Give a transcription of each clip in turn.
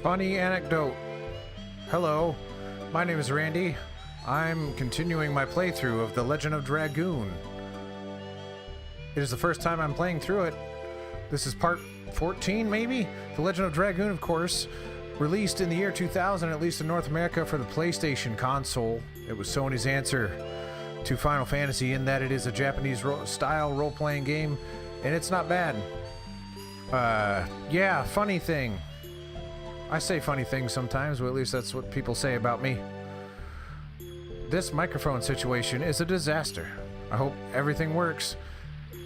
Funny anecdote. Hello, my name is Randy. I'm continuing my playthrough of The Legend of Dragoon. It is the first time I'm playing through it. This is part 14, maybe? The Legend of Dragoon, of course, released in the year 2000, at least in North America, for the PlayStation console. It was Sony's answer to Final Fantasy in that it is a Japanese-style role-playing game, and it's not bad. Yeah, funny thing. I say funny things sometimes, but at least that's what people say about me. This microphone situation is a disaster. I hope everything works.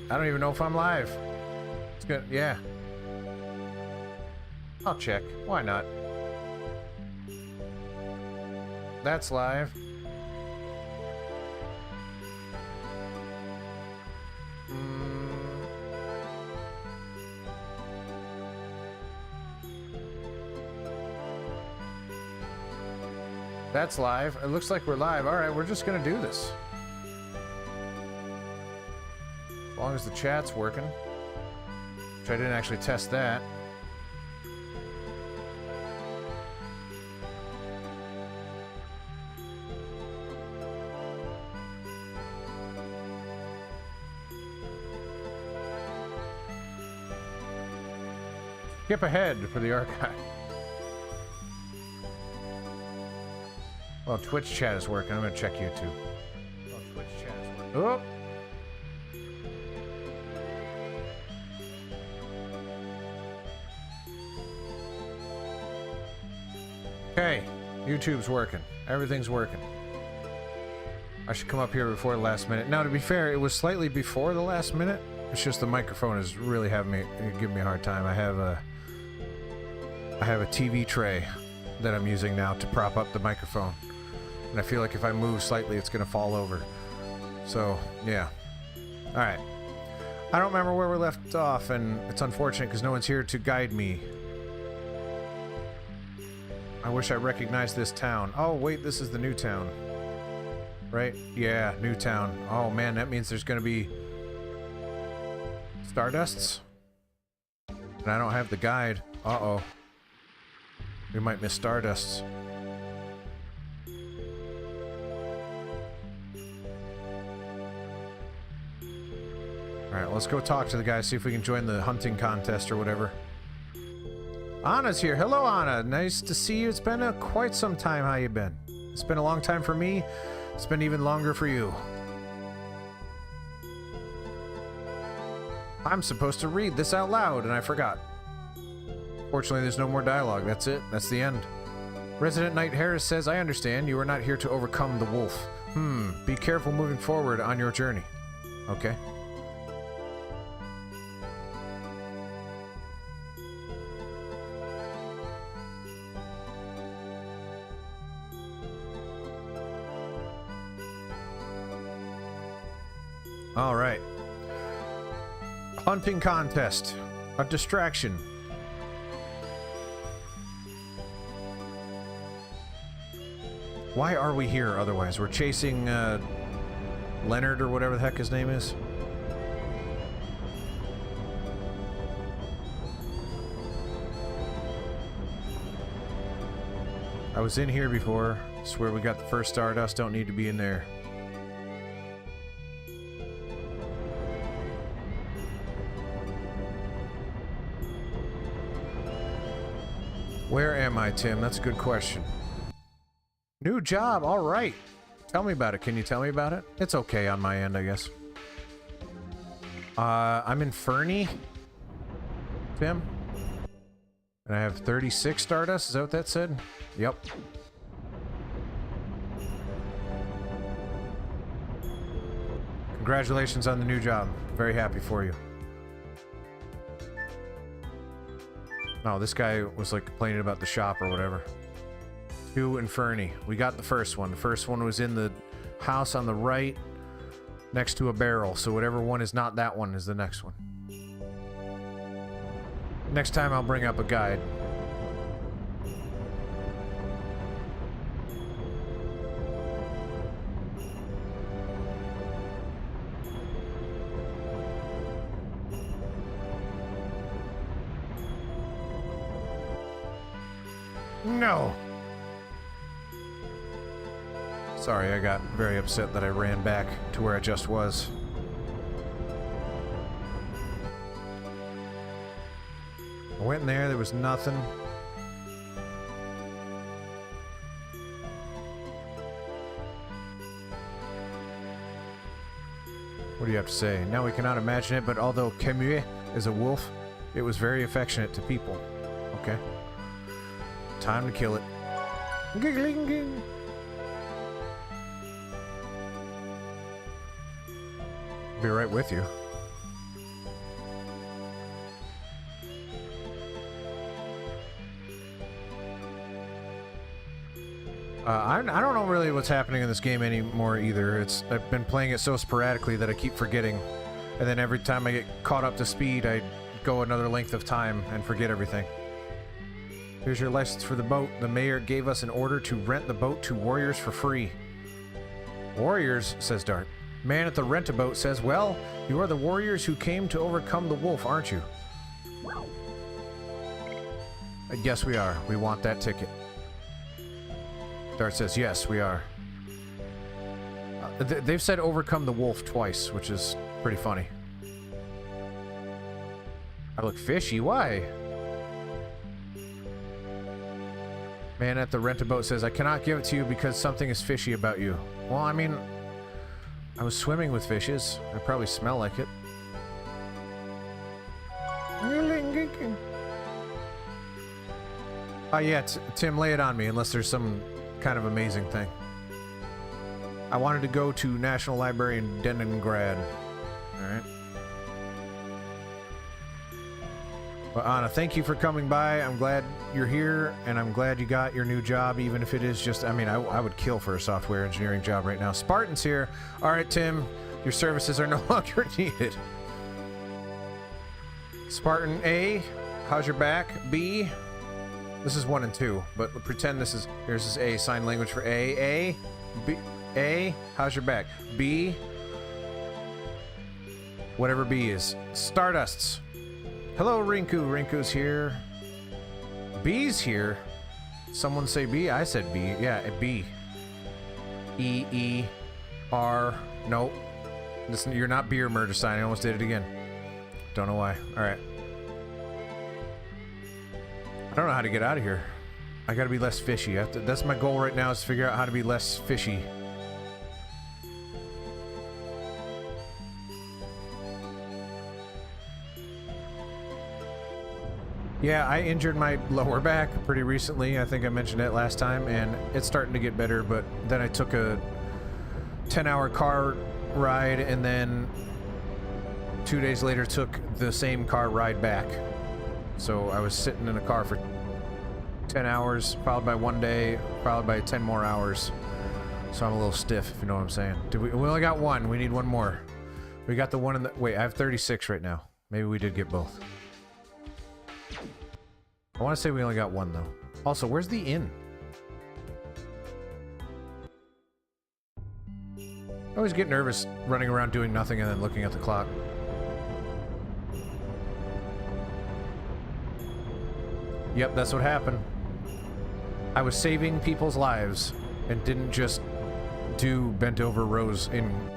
I don't even know if I'm live. It's good, yeah. I'll check. Why not? That's live. That's live. It looks like we're live. Alright, we're just gonna do this. As long as the chat's working. Which I didn't actually test that. Skip ahead for the archive. Well, Twitch chat is working. I'm gonna check YouTube. Well, Twitch chat is working. Oh! Okay, YouTube's working. Everything's working. I should come up here before the last minute. Now, to be fair, it was slightly before the last minute. It's just the microphone is really giving me a hard time. I have a TV tray that I'm using now to prop up the microphone. And I feel like if I move slightly, it's going to fall over. So, yeah. Alright. I don't remember where we left off, and it's unfortunate because no one's here to guide me. I wish I recognized this town. Oh, wait, this is the new town. Right? Yeah, new town. Oh, man, that means there's going to be Stardusts? And I don't have the guide. Uh-oh. We might miss Stardusts. Alright, let's go talk to the guy, see if we can join the hunting contest or whatever. Anna's here. Hello, Anna. Nice to see you. It's been quite some time. How you been? It's been a long time for me. It's been even longer for you. I'm supposed to read this out loud, and I forgot. Fortunately, there's no more dialogue. That's it. That's the end. Resident Knight Harris says, I understand. You are not here to overcome the wolf. Be careful moving forward on your journey. Okay. All right. Hunting contest. A distraction. Why are we here otherwise? We're chasing Leonard or whatever the heck his name is. I was in here before. Swear we got the first Stardust. Don't need to be in there. Where am I, Tim? That's a good question. New job, all right. Tell me about it. Can you tell me about it? It's okay on my end, I guess. I'm in Fernie, Tim. And I have 36 Stardust. Is that what that said? Yep. Congratulations on the new job. Very happy for you. Oh, this guy was like complaining about the shop or whatever. 2 in Fernie. We got the first one. The first one was in the house on the right next to a barrel. So whatever one is not that one is the next one. Next time I'll bring up a guide. No! Sorry, I got very upset that I ran back to where I just was. I went in there was nothing. What do you have to say? Now we cannot imagine it, but although Camus is a wolf, it was very affectionate to people. Okay. Time to kill it. Giggling. Be right with you. I don't know really what's happening in this game anymore either. I've been playing it so sporadically that I keep forgetting. And then every time I get caught up to speed, I go another length of time and forget everything. Here's your license for the boat. The mayor gave us an order to rent the boat to warriors for free. Warriors, says Dart. Man at the rent-a-boat says, well, you are the warriors who came to overcome the wolf, aren't you? Yes, we are. We want that ticket. Dart says, yes, we are. They've said overcome the wolf twice, which is pretty funny. I look fishy. Why? Man at the rent-a-boat says, I cannot give it to you because something is fishy about you. Well, I mean, I was swimming with fishes. I probably smell like it. Yeah, Tim, lay it on me, unless there's some kind of amazing thing. I wanted to go to National Library in Leningrad. Alright. Well, Anna, thank you for coming by. I'm glad you're here, and I'm glad you got your new job, even if it is just... I mean, I would kill for a software engineering job right now. Spartan's here. Alright, Tim, your services are no longer needed. Spartan A, how's your back? B... This is 1 and 2, but pretend this is... Here's this A, sign language for A. A, B, A, how's your back? B, whatever B is. Stardusts. Hello, Rinku. Rinku's here. B's here. Someone say B? I said B. Yeah, B. E, E, R. Nope. Listen, you're not beer murder sign. I almost did it again. Don't know why. Alright. I don't know how to get out of here. I gotta be less fishy. That's my goal right now, is to figure out how to be less fishy. Yeah, I injured my lower back pretty recently. I think I mentioned it last time, and it's starting to get better, but then I took a 10-hour car ride, and then 2 days later took the same car ride back. So I was sitting in a car for 10 hours, followed by 1 day, followed by 10 more hours. So I'm a little stiff, if you know what I'm saying. We only got one. We need one more. We got the one in the... Wait, I have 36 right now. Maybe we did get both. I want to say we only got one, though. Also, where's the inn? I always get nervous running around doing nothing and then looking at the clock. Yep, that's what happened. I was saving people's lives and didn't just do bent over rows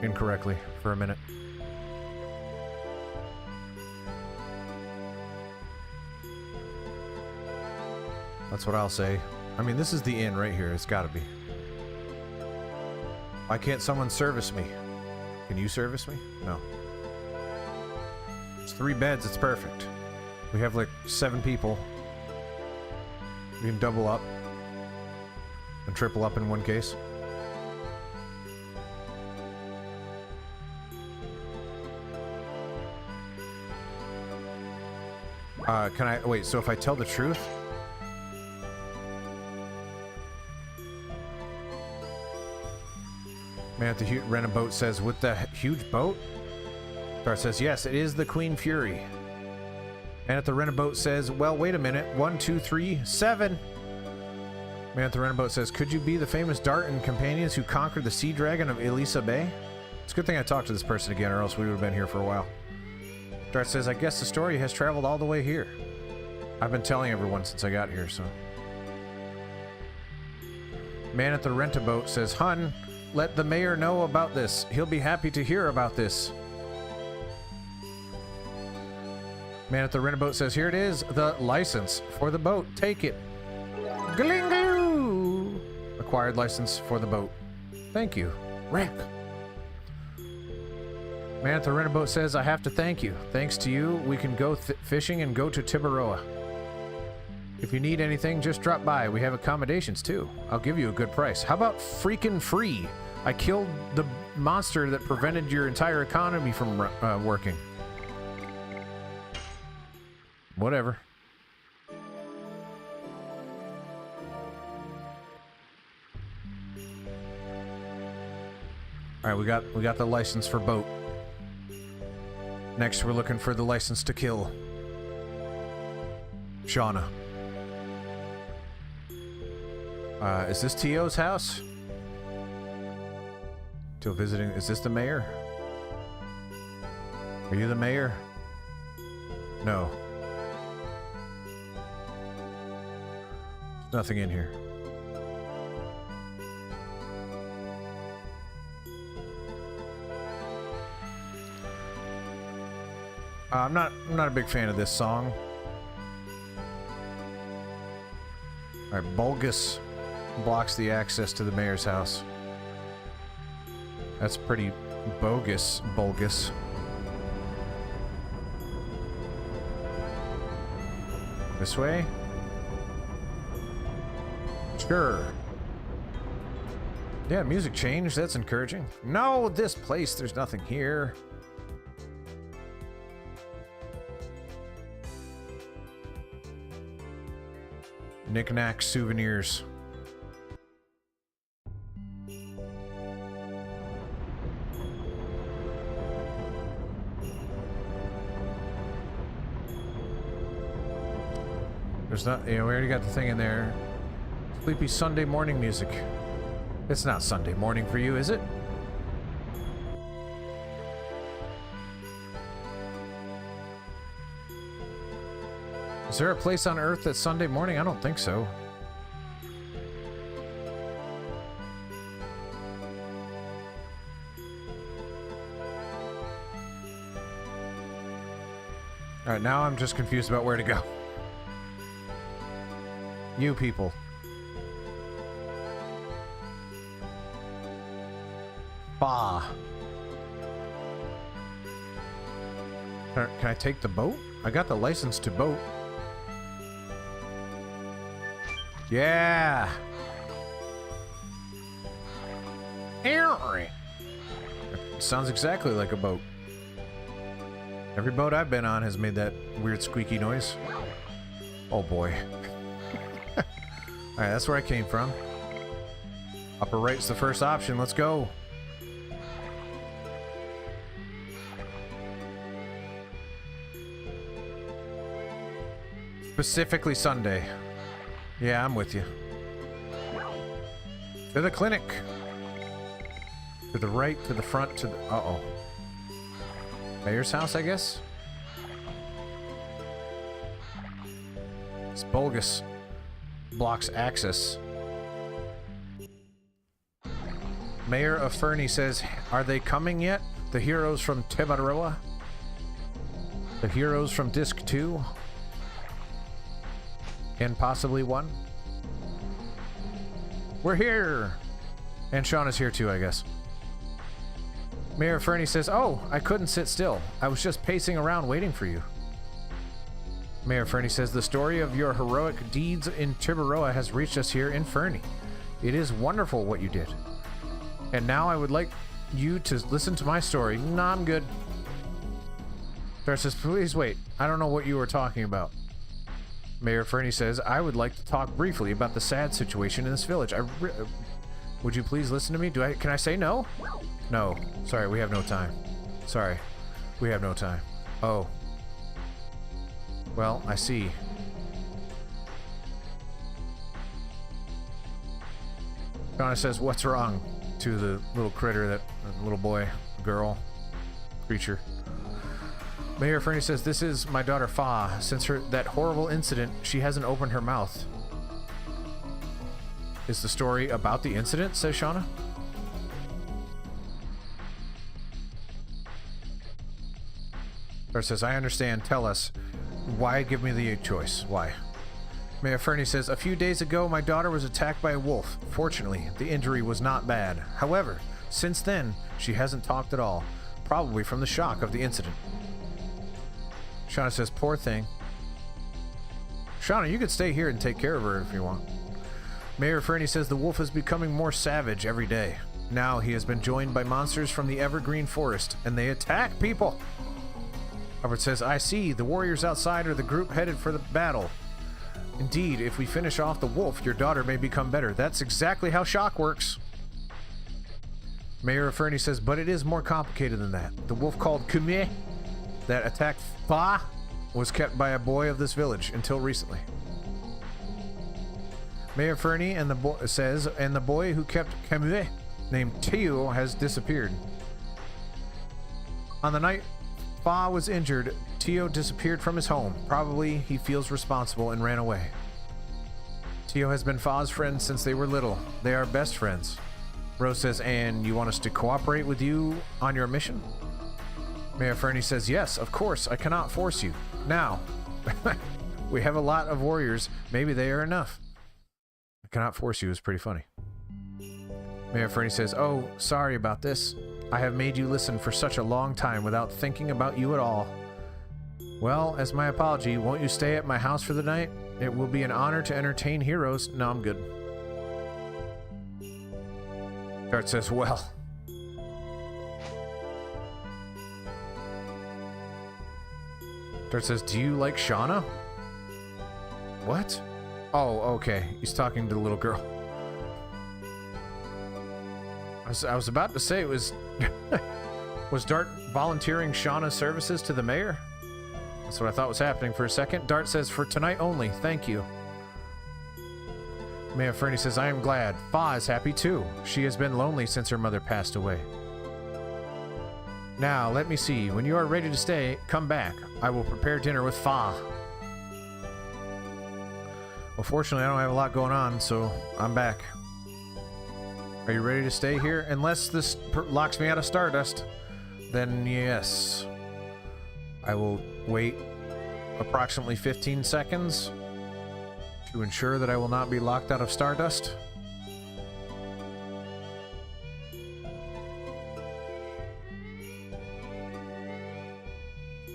incorrectly for a minute. That's what I'll say. I mean, this is the inn right here. It's gotta be. Why can't someone service me? Can you service me? No. It's 3 beds. It's perfect. We have like 7 people. We can double up and triple up in one case. Can I... Wait, so if I tell the truth... Man at the rent-a-boat says, with the huge boat? Dart says, yes, it is the Queen Fury. Man at the rent-a-boat says, well, wait a minute. 1, 2, 3, 7. Man at the rent-a-boat says, could you be the famous Dart and companions who conquered the sea dragon of Elisa Bay? It's a good thing I talked to this person again, or else we would have been here for a while. Dart says, I guess the story has traveled all the way here. I've been telling everyone since I got here, so... Man at the rent-a-boat says, Hun, let the mayor know about this. He'll be happy to hear about this. Man at the rent-a-boat says, here it is, the license for the boat. Take it. Glingaloo! Acquired license for the boat. Thank you. Rick. Man at the rent-a-boat says, I have to thank you. Thanks to you, we can go fishing and go to Tibaroa. If you need anything, just drop by. We have accommodations, too. I'll give you a good price. How about freaking free? I killed the monster that prevented your entire economy from working. Whatever. All right, we got the license for boat. Next, we're looking for the license to kill. Shauna. Is this T.O.'s house? Till visiting. Is this the mayor? Are you the mayor? No. There's nothing in here. I'm not a big fan of this song. All right, Bulgus blocks the access to the mayor's house. That's pretty bogus, Bulgus. This way? Sure. Yeah, music changed. That's encouraging. No, this place. There's nothing here. Knick-knack souvenirs. There's not, you know, we already got the thing in there. Sleepy Sunday morning music. It's not Sunday morning for you, is it? Is there a place on Earth that's Sunday morning? I don't think so. Alright, now I'm just confused about where to go. You people. Bah. Can I take the boat? I got the license to boat. Yeah. It sounds exactly like a boat. Every boat I've been on has made that weird squeaky noise. Oh boy. Alright, that's where I came from. Upper right's the first option. Let's go. Specifically Sunday. Yeah, I'm with you. To the clinic. To the right, to the front, to the... Uh-oh. Mayor's house, I guess? It's Bulgus. Blocks access. Mayor of Fernie says, are they coming yet? The heroes from Tibaroa? The heroes from Disc 2? And possibly 1? We're here! And Sean is here too, I guess. Mayor Fernie says, oh, I couldn't sit still. I was just pacing around waiting for you. Mayor Fernie says, the story of your heroic deeds in Tibaroa has reached us here in Fernie. It is wonderful what you did. And now I would like you to listen to my story. Nah, I'm good. Star says, please wait. I don't know what you were talking about. Mayor Fernie says, I would like to talk briefly about the sad situation in this village. Would you please listen to me? Can I say no? No. Sorry, we have no time. Sorry. We have no time. Oh. Well, I see. Donna says, what's wrong? To the little critter, that little boy, girl, creature. Mayor Fernie says, this is my daughter Fa. Since that horrible incident, she hasn't opened her mouth. Is the story about the incident, says Shauna. Dart says, I understand. Tell us. Why give me the choice? Why? Mayor Fernie says, a few days ago, my daughter was attacked by a wolf. Fortunately, the injury was not bad. However, since then, she hasn't talked at all. Probably from the shock of the incident. Shauna says, poor thing. Shauna, you could stay here and take care of her if you want. Mayor Fernie says the wolf is becoming more savage every day. Now he has been joined by monsters from the evergreen forest, and they attack people. Albert says, I see. The warriors outside are the group headed for the battle. Indeed, if we finish off the wolf, your daughter may become better. That's exactly how shock works. Mayor Fernie says, but it is more complicated than that. The wolf called Kume that attacked Fa was kept by a boy of this village until recently. Mayor Fernie and the boy who kept Kume, named Tio, has disappeared. On the night Fa was injured, Tio disappeared from his home. Probably he feels responsible and ran away. Tio has been Fa's friend since they were little. They are best friends. Rose says, and you want us to cooperate with you on your mission? Mayor Fernie says, yes, of course. I cannot force you. Now, we have a lot of warriors. Maybe they are enough. I cannot force you is pretty funny. Mayor Fernie says, oh, sorry about this. I have made you listen for such a long time without thinking about you at all. Well, as my apology, won't you stay at my house for the night? It will be an honor to entertain heroes. No, I'm good. Dart says, well. Dart says, do you like Shauna? What? Oh, okay. He's talking to the little girl. I was about to say it was... Was Dart volunteering Shauna's services to the mayor? That's what I thought was happening for a second. Dart says, for tonight only, thank you. Mayor Fernie says, I am glad. Fa is happy too. She has been lonely since her mother passed away. Now, let me see. When you are ready to stay, come back. I will prepare dinner with Fa. Well, fortunately, I don't have a lot going on, so I'm back. Are you ready to stay here? Unless this locks me out of Stardust, then yes. I will wait approximately 15 seconds to ensure that I will not be locked out of Stardust.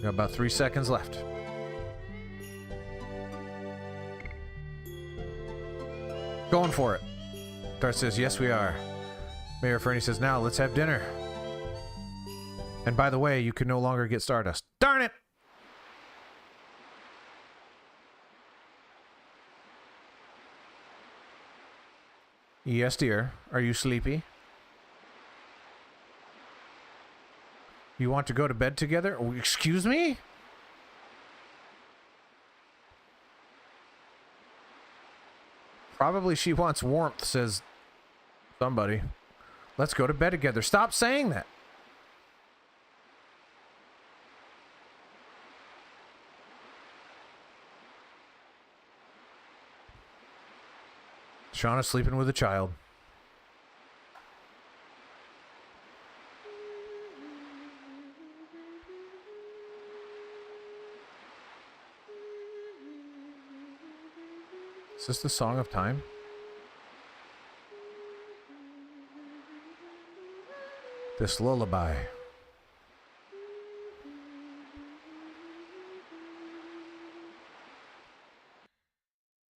Got about 3 seconds left. Going for it. Dart says, yes, we are. Mayor Fernie says, now let's have dinner. And by the way, you can no longer get Stardust. Darn it! Yes, dear. Are you sleepy? You want to go to bed together? Oh, excuse me? Probably she wants warmth, says somebody. Let's go to bed together. Stop saying that. Shauna's sleeping with a child. Is this the Song of Time? This lullaby.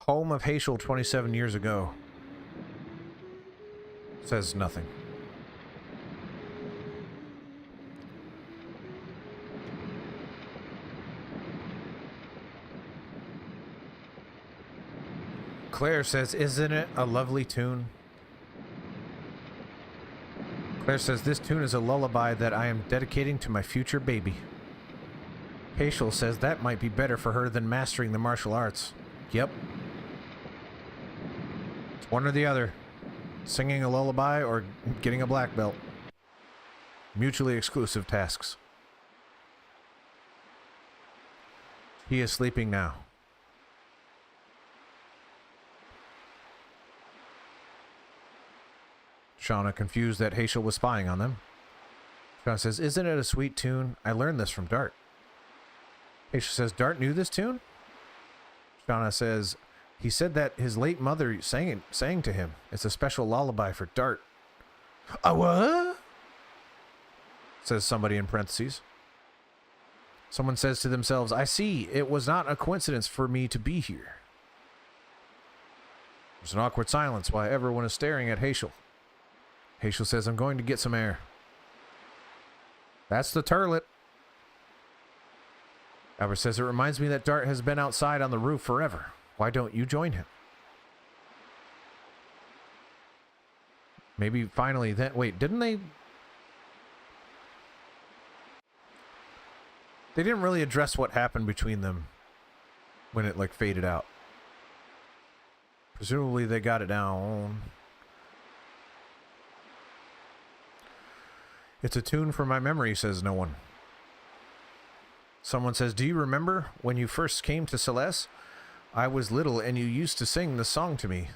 Home of Haschel 27 years ago. Says nothing. Claire says, isn't it a lovely tune? Claire says, this tune is a lullaby that I am dedicating to my future baby. Haschel says that might be better for her than mastering the martial arts. Yep. It's one or the other. Singing a lullaby or getting a black belt. Mutually exclusive tasks. He is sleeping now. Shauna, confused that Hazel was spying on them. Shauna says, isn't it a sweet tune? I learned this from Dart. Hazel says, Dart knew this tune? Shauna says, he said that his late mother sang to him. It's a special lullaby for Dart. A what? Says somebody in parentheses. Someone says to themselves, I see. It was not a coincidence for me to be here. There's an awkward silence while everyone is staring at Hazel. Hazel says, I'm going to get some air. That's the turlet. Albert says, it reminds me that Dart has been outside on the roof forever. Why don't you join him? Maybe finally then... Wait, didn't they... They didn't really address what happened between them when it, like, faded out. Presumably they got it down. It's a tune from my memory, says no one. Someone says, do you remember when you first came to Celeste? I was little and you used to sing the song to me.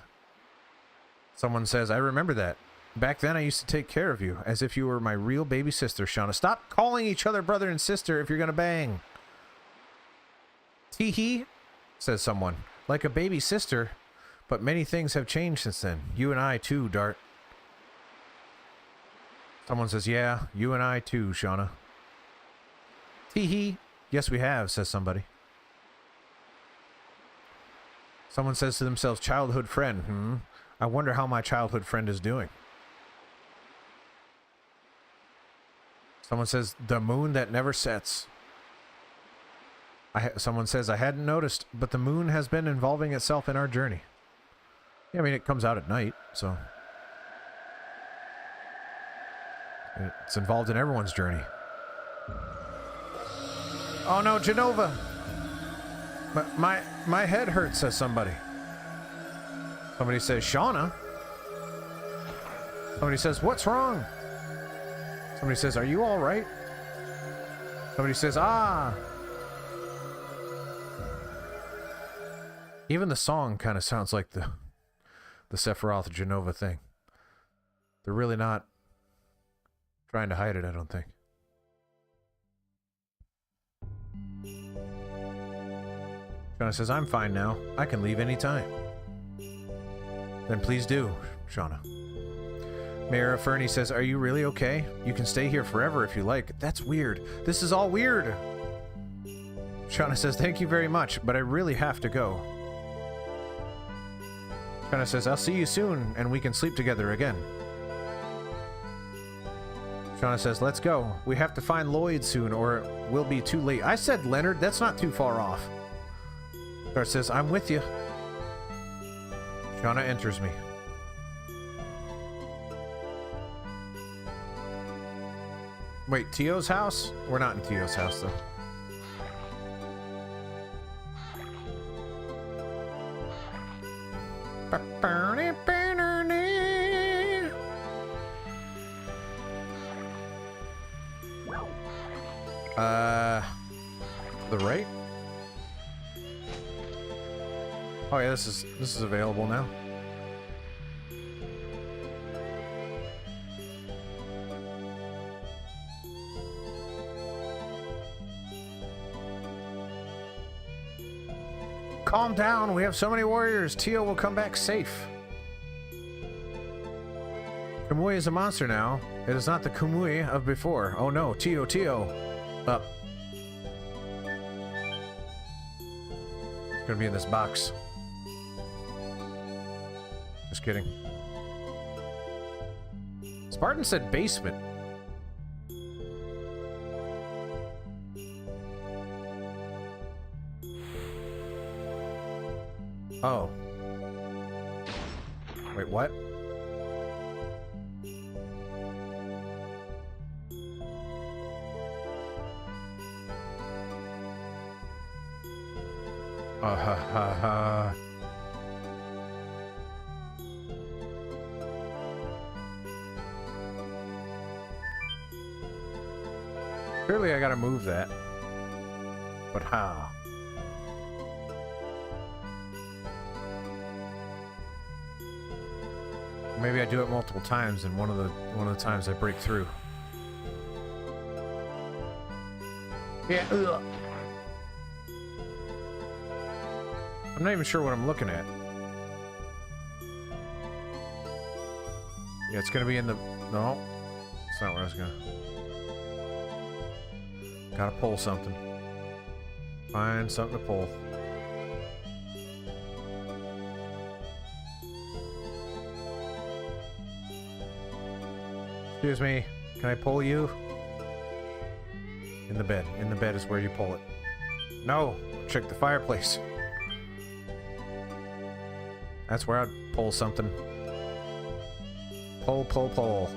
Someone says, I remember that. Back then I used to take care of you, as if you were my real baby sister, Shauna. Stop calling each other brother and sister if you're gonna bang. Tee-hee, says someone. Like a baby sister, but many things have changed since then. You and I too, Dart. Someone says, yeah, you and I too, Shauna. Tee-hee. Yes, we have, says somebody. Someone says to themselves, childhood friend, I wonder how my childhood friend is doing. Someone says, the moon that never sets. Someone says, I hadn't noticed, but the moon has been involving itself in our journey. Yeah, I mean, it comes out at night, so... It's involved in everyone's journey. Oh no, Genova! My head hurts, says somebody. Somebody says, Shauna? Somebody says, what's wrong? Somebody says, are you alright? Somebody says, ah! Even the song kind of sounds like the Sephiroth Genova thing. They're really not trying to hide it, I don't think. Shauna says, I'm fine now. I can leave any time. Then please do, Shauna. Mayor Fernie says, are you really okay? You can stay here forever if you like. That's weird. This is all weird. Shauna says, thank you very much, but I really have to go. Shauna says, I'll see you soon, and we can sleep together again. Shauna says, let's go. We have to find Lloyd soon, or we'll be too late. I said Leonard. That's not too far off. Dart says, I'm with you. Shauna enters me. Wait, Tio's house? We're not in Tio's house, though. The right? Oh yeah, this is available now. Calm down, we have so many warriors. Tio will come back safe. Kamui is a monster now. It is not the Kamui of before. Oh no, Tio. Up. It's gonna be in this box. Just kidding. Spartan said basement. Oh. Wait, what? Ha. Clearly I gotta move that. But how? Maybe I do it multiple times, and one of the times I break through. Yeah. Ugh. I'm not even sure what I'm looking at. Yeah, it's gonna be in the... No. It's not where I was gonna... Gotta pull something. Find something to pull. Excuse me. Can I pull you? In the bed. In the bed is where you pull it. No! Check the fireplace. That's where I'd pull something. Pull, pull, pull.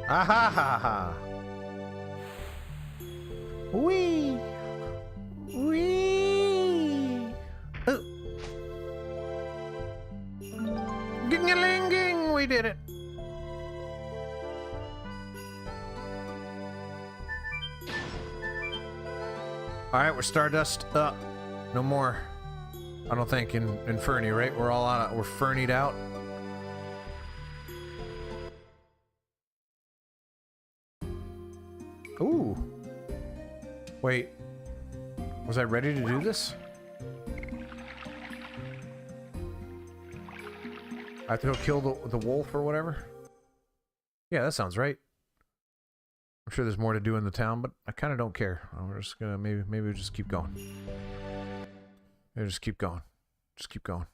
Ah ha ha ha! Wee! Wee! Oh! Ging-a-ling-ging! We did it! Alright, we're Stardust up. No more. I don't think in Fernie, right? We're all on it. We're Fernied out. Ooh. Wait. Was I ready to do this? I have to go kill the wolf or whatever? Yeah, that sounds right. I'm sure there's more to do in the town, but I kind of don't care. We're just gonna maybe we'll just keep going. Maybe just keep going. Just keep going.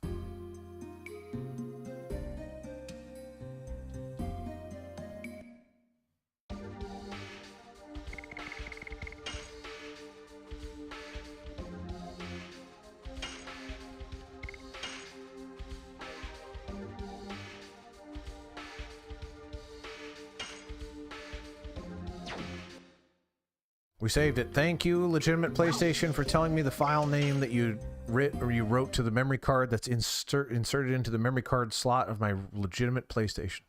We saved it. Thank you, legitimate PlayStation, for telling me the file name that you wrote to the memory card that's inserted into the memory card slot of my legitimate PlayStation.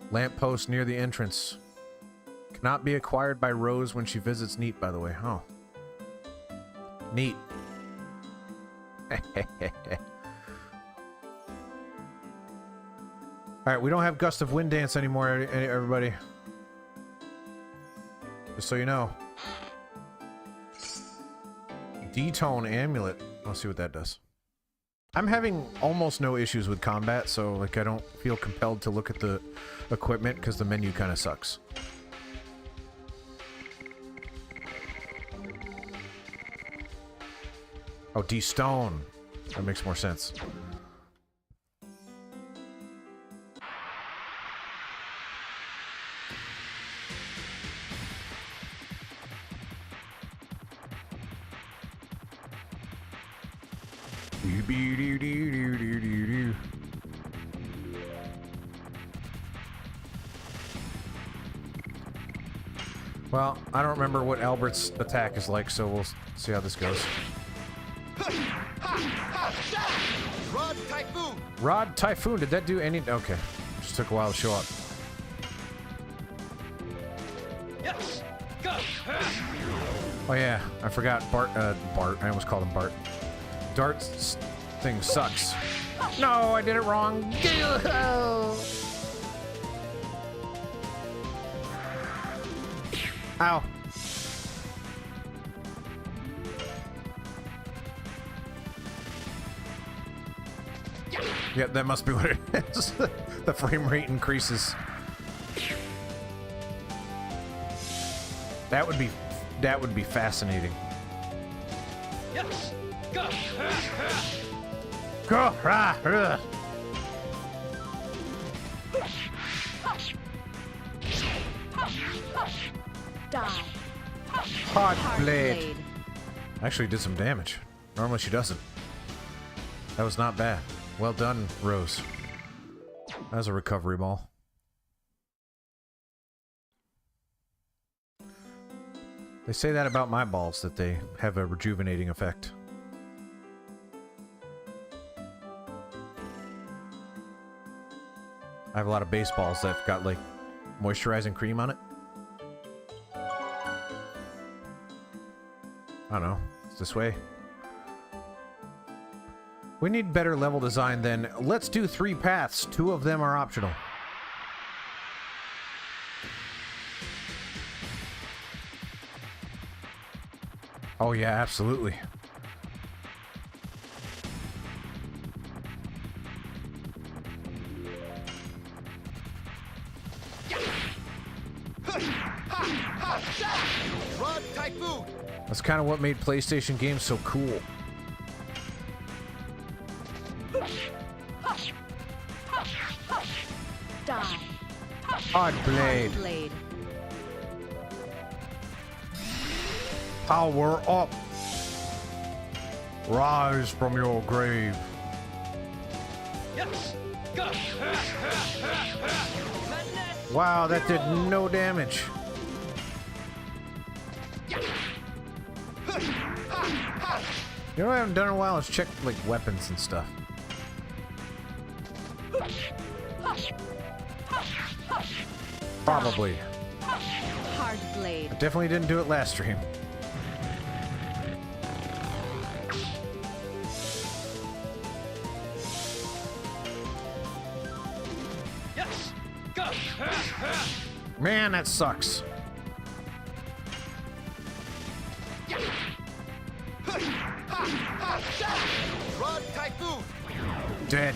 Lamppost near the entrance. Cannot be acquired by Rose when she visits Neat, by the way. Oh. Neat. Alright, we don't have Gust of Wind Dance anymore, everybody. Just so you know. D-Tone Amulet. Let's see what that does. I'm having almost no issues with combat, so like I don't feel compelled to look at the equipment because the menu kind of sucks. Oh, D-Stone. That makes more sense. Well, I don't remember what Albert's attack is like, so we'll see how this goes. Rod Typhoon! Rod Typhoon, did that do any... Okay. Just took a while to show up. Yes! Go! Oh yeah, I forgot Bart, I almost called him Bart. Dart's thing sucks. No, I did it wrong. Ow. Yep, that must be what it is. The frame rate increases. That would be fascinating. Yes! Go! Go! Rah! Die. Hard blade. Actually did some damage. Normally she doesn't. That was not bad. Well done, Rose. That was a recovery ball. They say that about my balls, that they have a rejuvenating effect. have a lot of baseballs that've got like moisturizing cream on it. I don't know. It's this way. We need better level design then. Let's do 3 paths. 2 of them are optional. Oh yeah, absolutely. Rod Typhoon. That's kind of what made PlayStation games so cool. Die. Hard blade. Blade. Power up. Rise from your grave. Yes. Go. Wow, that did no damage. You know what I haven't done in a while is check like weapons and stuff. Probably. Hard blade. Definitely didn't do it last stream. Yes. Go. Man, that sucks. Rod Typhoon. Dead.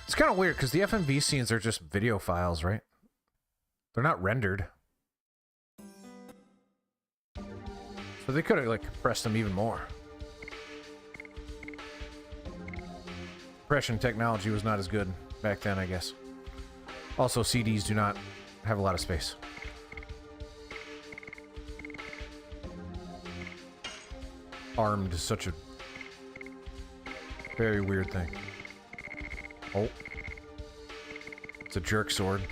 It's kind of weird because the FMV scenes are just video files, right? They're not rendered. So they could have like compressed them even more. Compression technology was not as good back then, I guess. Also, CDs do not have a lot of space. Armed is such a very weird thing. Oh. It's a jerk sword.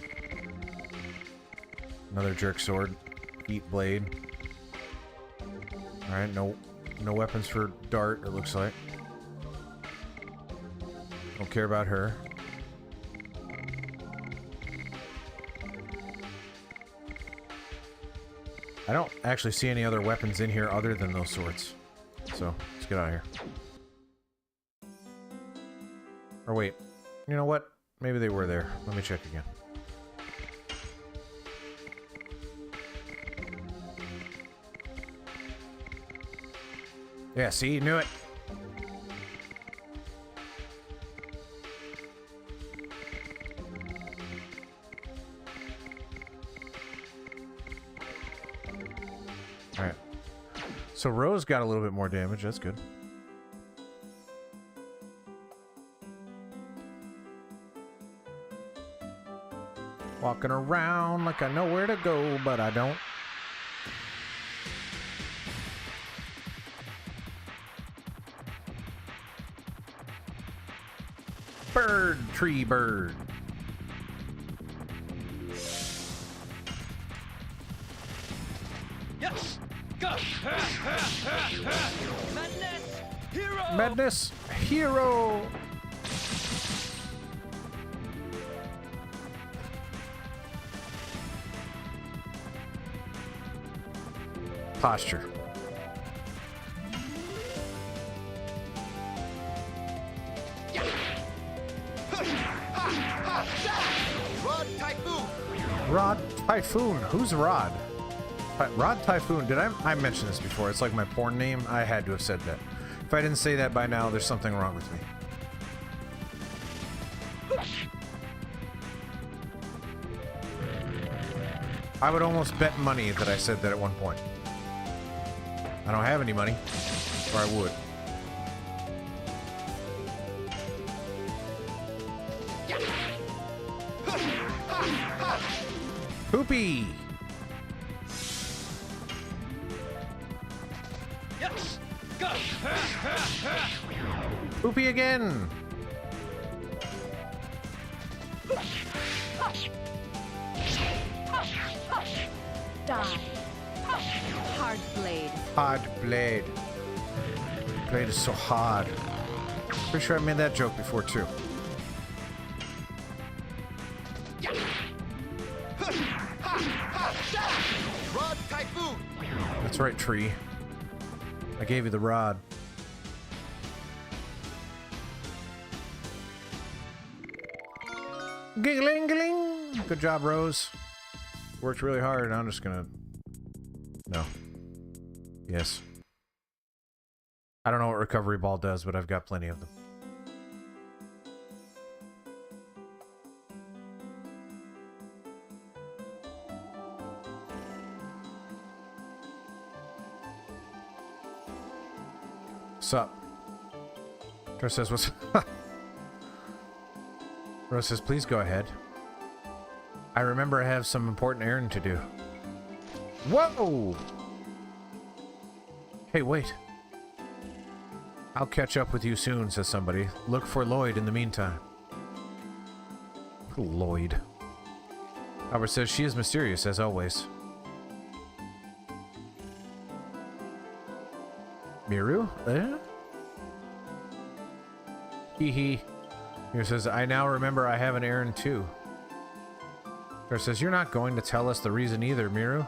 Another jerk sword. Heat blade. Alright, no weapons for Dart, it looks like. Don't care about her. I don't actually see any other weapons in here other than those swords. So, let's get out of here. Or wait. You know what? Maybe they were there. Let me check again. Yeah, see? Knew it. Alright. So Rose got a little bit more damage. That's good. Walking around like I know where to go, but I don't. Bird, tree bird. Yes. Go. Madness. Hero. Madness, hero. Posture. Rod Typhoon. Rod Typhoon. Who's Rod? Rod Typhoon. Did I mention this before? It's like my porn name. I had to have said that. If I didn't say that by now, there's something wrong with me. I would almost bet money that I said that at one point. I don't have any money, or I would. Poopy! Yes. Go. Poopy again! Die. Hard blade. Hard blade. Blade is so hard. Pretty sure I made that joke before too. Rod Typhoon. That's right, tree. I gave you the rod. Giggling. Good job, Rose. Worked really hard. I'm just gonna... No. Yes. I don't know what recovery ball does, but I've got plenty of them. Sup? Rose says, what's... Rose says, please go ahead. I remember I have some important errand to do. Whoa! Hey, wait. I'll catch up with you soon, says somebody. Look for Lloyd in the meantime. Lloyd. Albert says, she is mysterious, as always. Miru? Hee hee. Miru says, I now remember I have an errand too. Miru says, you're not going to tell us the reason either, Miru.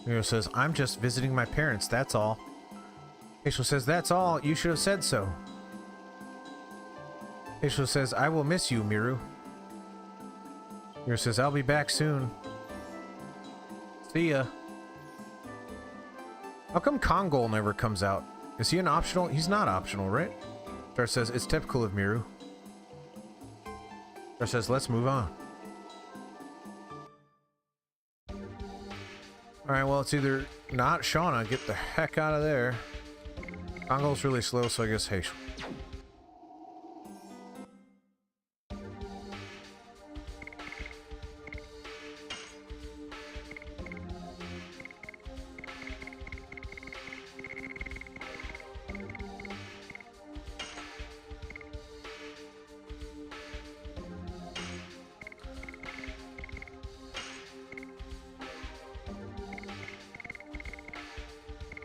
Miru says, I'm just visiting my parents, that's all. Aishel says, that's all, you should have said so. Aishel says, I will miss you, Miru. Miru says, I'll be back soon. See ya. How come Kongol never comes out? Is he an optional? He's not optional, right? Star says, it's typical of Miru. Star says, let's move on. Alright, well, it's either not Shauna, get the heck out of there. Kongol's really slow, so I guess Haishel.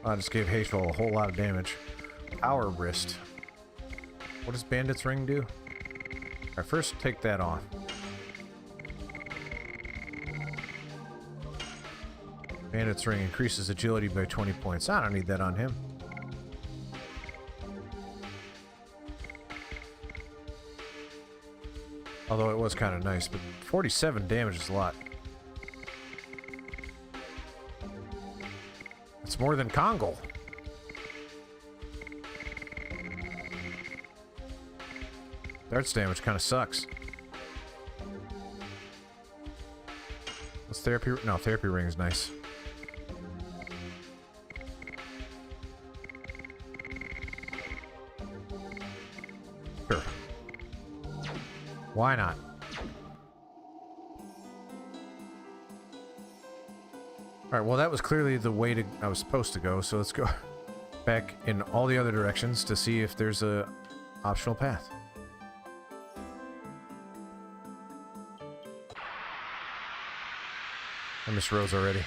I just gave Haishel a whole lot of damage. Power wrist. What does Bandit's Ring do? Alright, first take that off. Bandit's Ring increases agility by 20 points. I don't need that on him. Although it was kind of nice, but 47 damage is a lot. It's more than Kongol. Darts damage kind of sucks. What's therapy? No, therapy ring is nice. Sure. Why not? Alright, well that was clearly the way I was supposed to go, so let's go back in all the other directions to see if there's a optional path. I miss Rose already.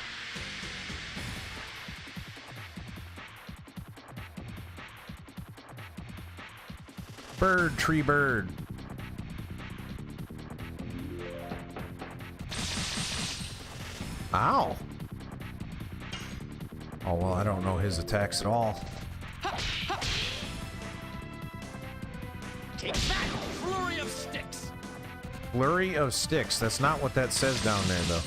Bird, tree bird. Ow! Oh, well, I don't know his attacks at all. Take that, flurry of sticks. Flurry of sticks. That's not what that says down there, though.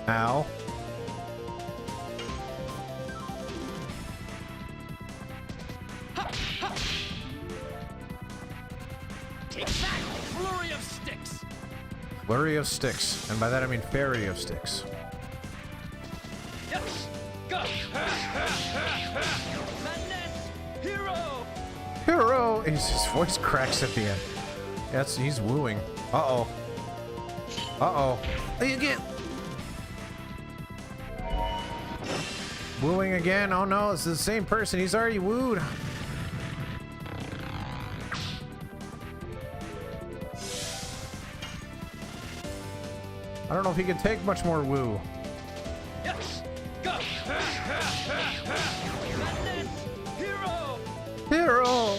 Ow. Take that, flurry of sticks. Flurry of sticks. And by that I mean fairy of sticks. Yes, go. Madness, hero. Hero! His voice cracks at the end. He's wooing. Uh-oh. Uh-oh. You get wooing again. Oh no, it's the same person. He's already wooed. I don't know if he can take much more woo. Yes. Go. Madness. Hero. Hero!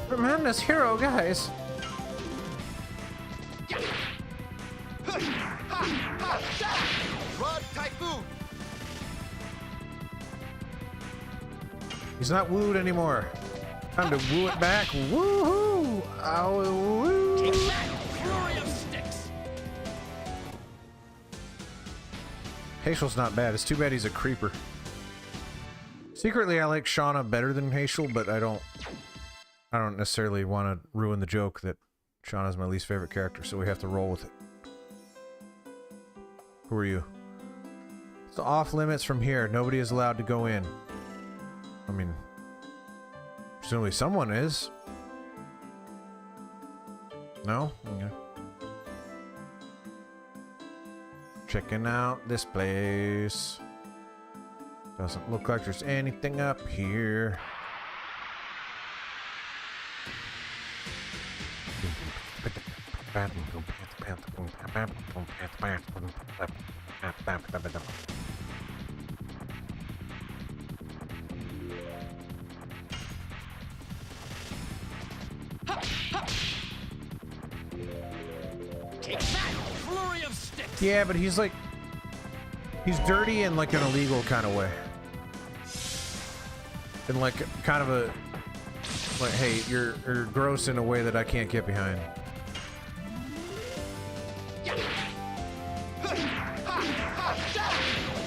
Tremendous hero, guys. Rod Typhoon! He's not wooed anymore. Time to woo it back. Woohoo! Ow, woo! Take that. Flurry of sticks. Hazel's not bad. It's too bad he's a creeper. Secretly, I like Shauna better than Hazel, but I don't necessarily want to ruin the joke that Shauna's my least favorite character, so we have to roll with it. Who are you? It's off limits from here. Nobody is allowed to go in. I mean, presumably someone is. No? Okay. Checking out this place. Doesn't look like there's anything up here. Take that. Flurry of sticks. Yeah, but he's like... He's dirty in like an illegal kind of way. In like kind of a... Like, hey, you're gross in a way that I can't get behind.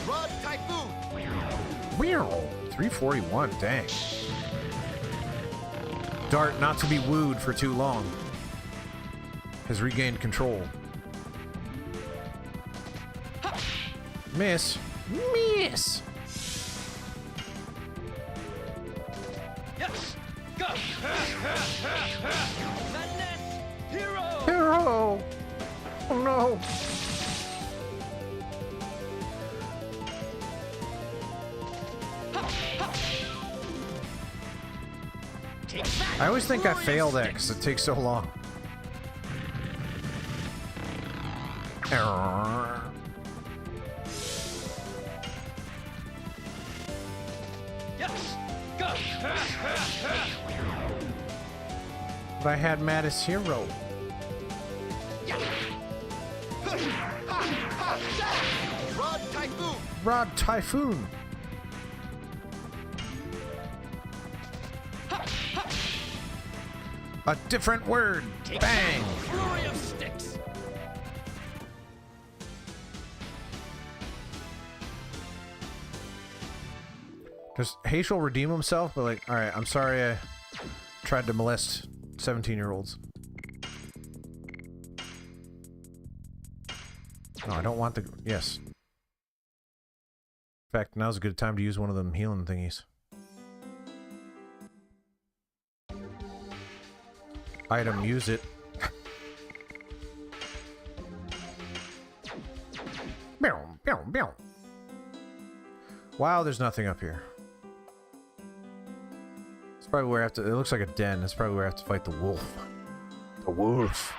Rod Typhoon! Weird. 341, dang. Dart, not to be wooed for too long, has regained control. Miss. Miss! Yes. Go. Madness. Hero. Hero! Oh no! Take that. I always think I Flurry of fail that sticks. because it takes so long. Error. Yes. Go. But I had Matt as hero. Rod Typhoon! Rod Typhoon. A different word. Take Bang. that. Flurry of sticks. Does Hazel redeem himself? But like, all right, I'm sorry I tried to molest 17-year-olds. No, I don't want the... Yes. In fact, now's a good time to use one of them healing thingies. Item, use it. Wow, there's nothing up here. It's probably where I have to... It looks like a den. That's probably where I have to fight the wolf. The wolf.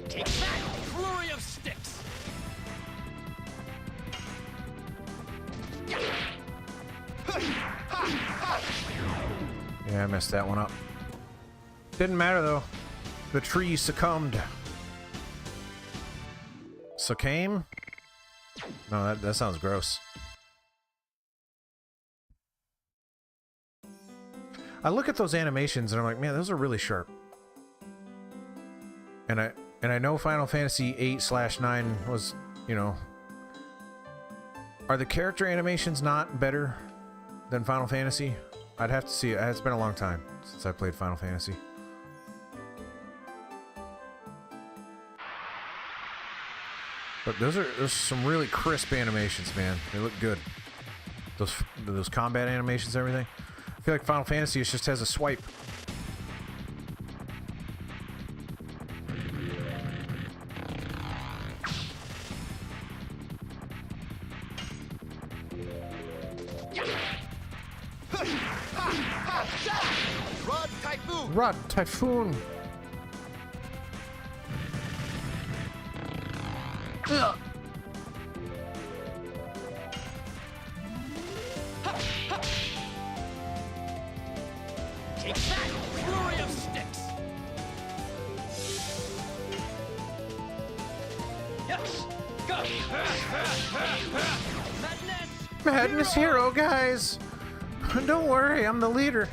Take that. Flurry of sticks. Yeah, I messed that one up. Didn't matter though. The tree succumbed. Succumb? No, that sounds gross. I look at those animations and I'm like, man, those are really sharp. And I know Final Fantasy 8/9 was, you know, are the character animations not better than Final Fantasy? I'd have to see it. It's been a long time since I played Final Fantasy. But those some really crisp animations, man. They look good. Those combat animations, everything. I feel like Final Fantasy just has a swipe. Rod Typhoon. Rod Typhoon. Ugh. Take that! Flurry of sticks! Yes! Go! Madness! Madness hero, guys. Don't worry, I'm the leader.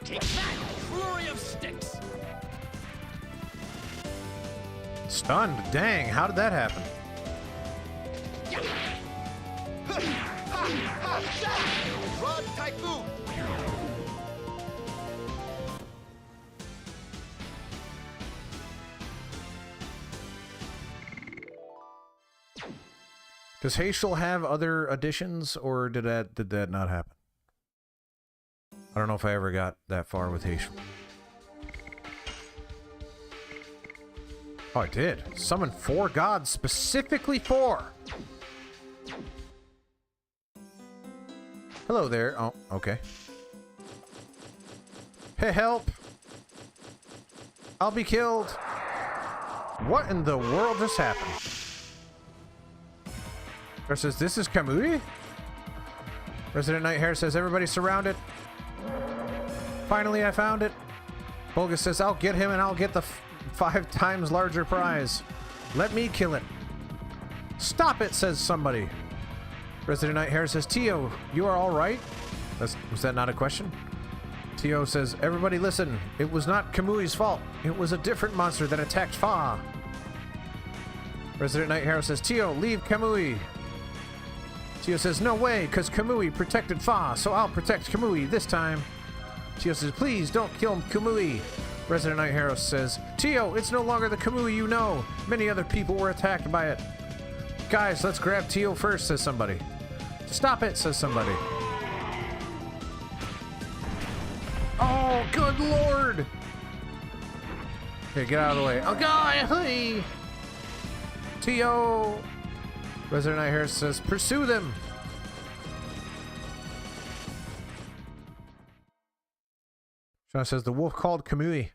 Take that! Flurry of sticks! Stunned. Dang, how did that happen? Rod Typhoon. Does Hazel have other additions, or did that not happen? I don't know if I ever got that far with Hazel. Oh, I did. Summon 4 gods, specifically 4. Hello there. Oh, okay. Hey, help! I'll be killed. What in the world just happened? Says, this is Kamui? Resident Nighthair says, everybody surrounded. Finally, I found it. Bolgus says, I'll get him and I'll get the 5 times larger prize. Let me kill it. Stop it, says somebody. Resident Nighthair says, Tio, you are all right? Was that not a question? Tio says, everybody listen. It was not Kamui's fault. It was a different monster that attacked Fa. Resident Nighthair says, Tio, leave Kamui. Tio says, no way, because Kamui protected Fa, so I'll protect Kamui this time. Tio says, please don't kill Kamui. Resident Nighthair says, Tio, it's no longer the Kamui you know. Many other people were attacked by it. Guys, let's grab Tio first, says somebody. Stop it, says somebody. Oh, good lord! Okay, get out of the way. Oh, God! Hey! Tio! Resident Nighthair says, pursue them! Sean says, the wolf called Kamui.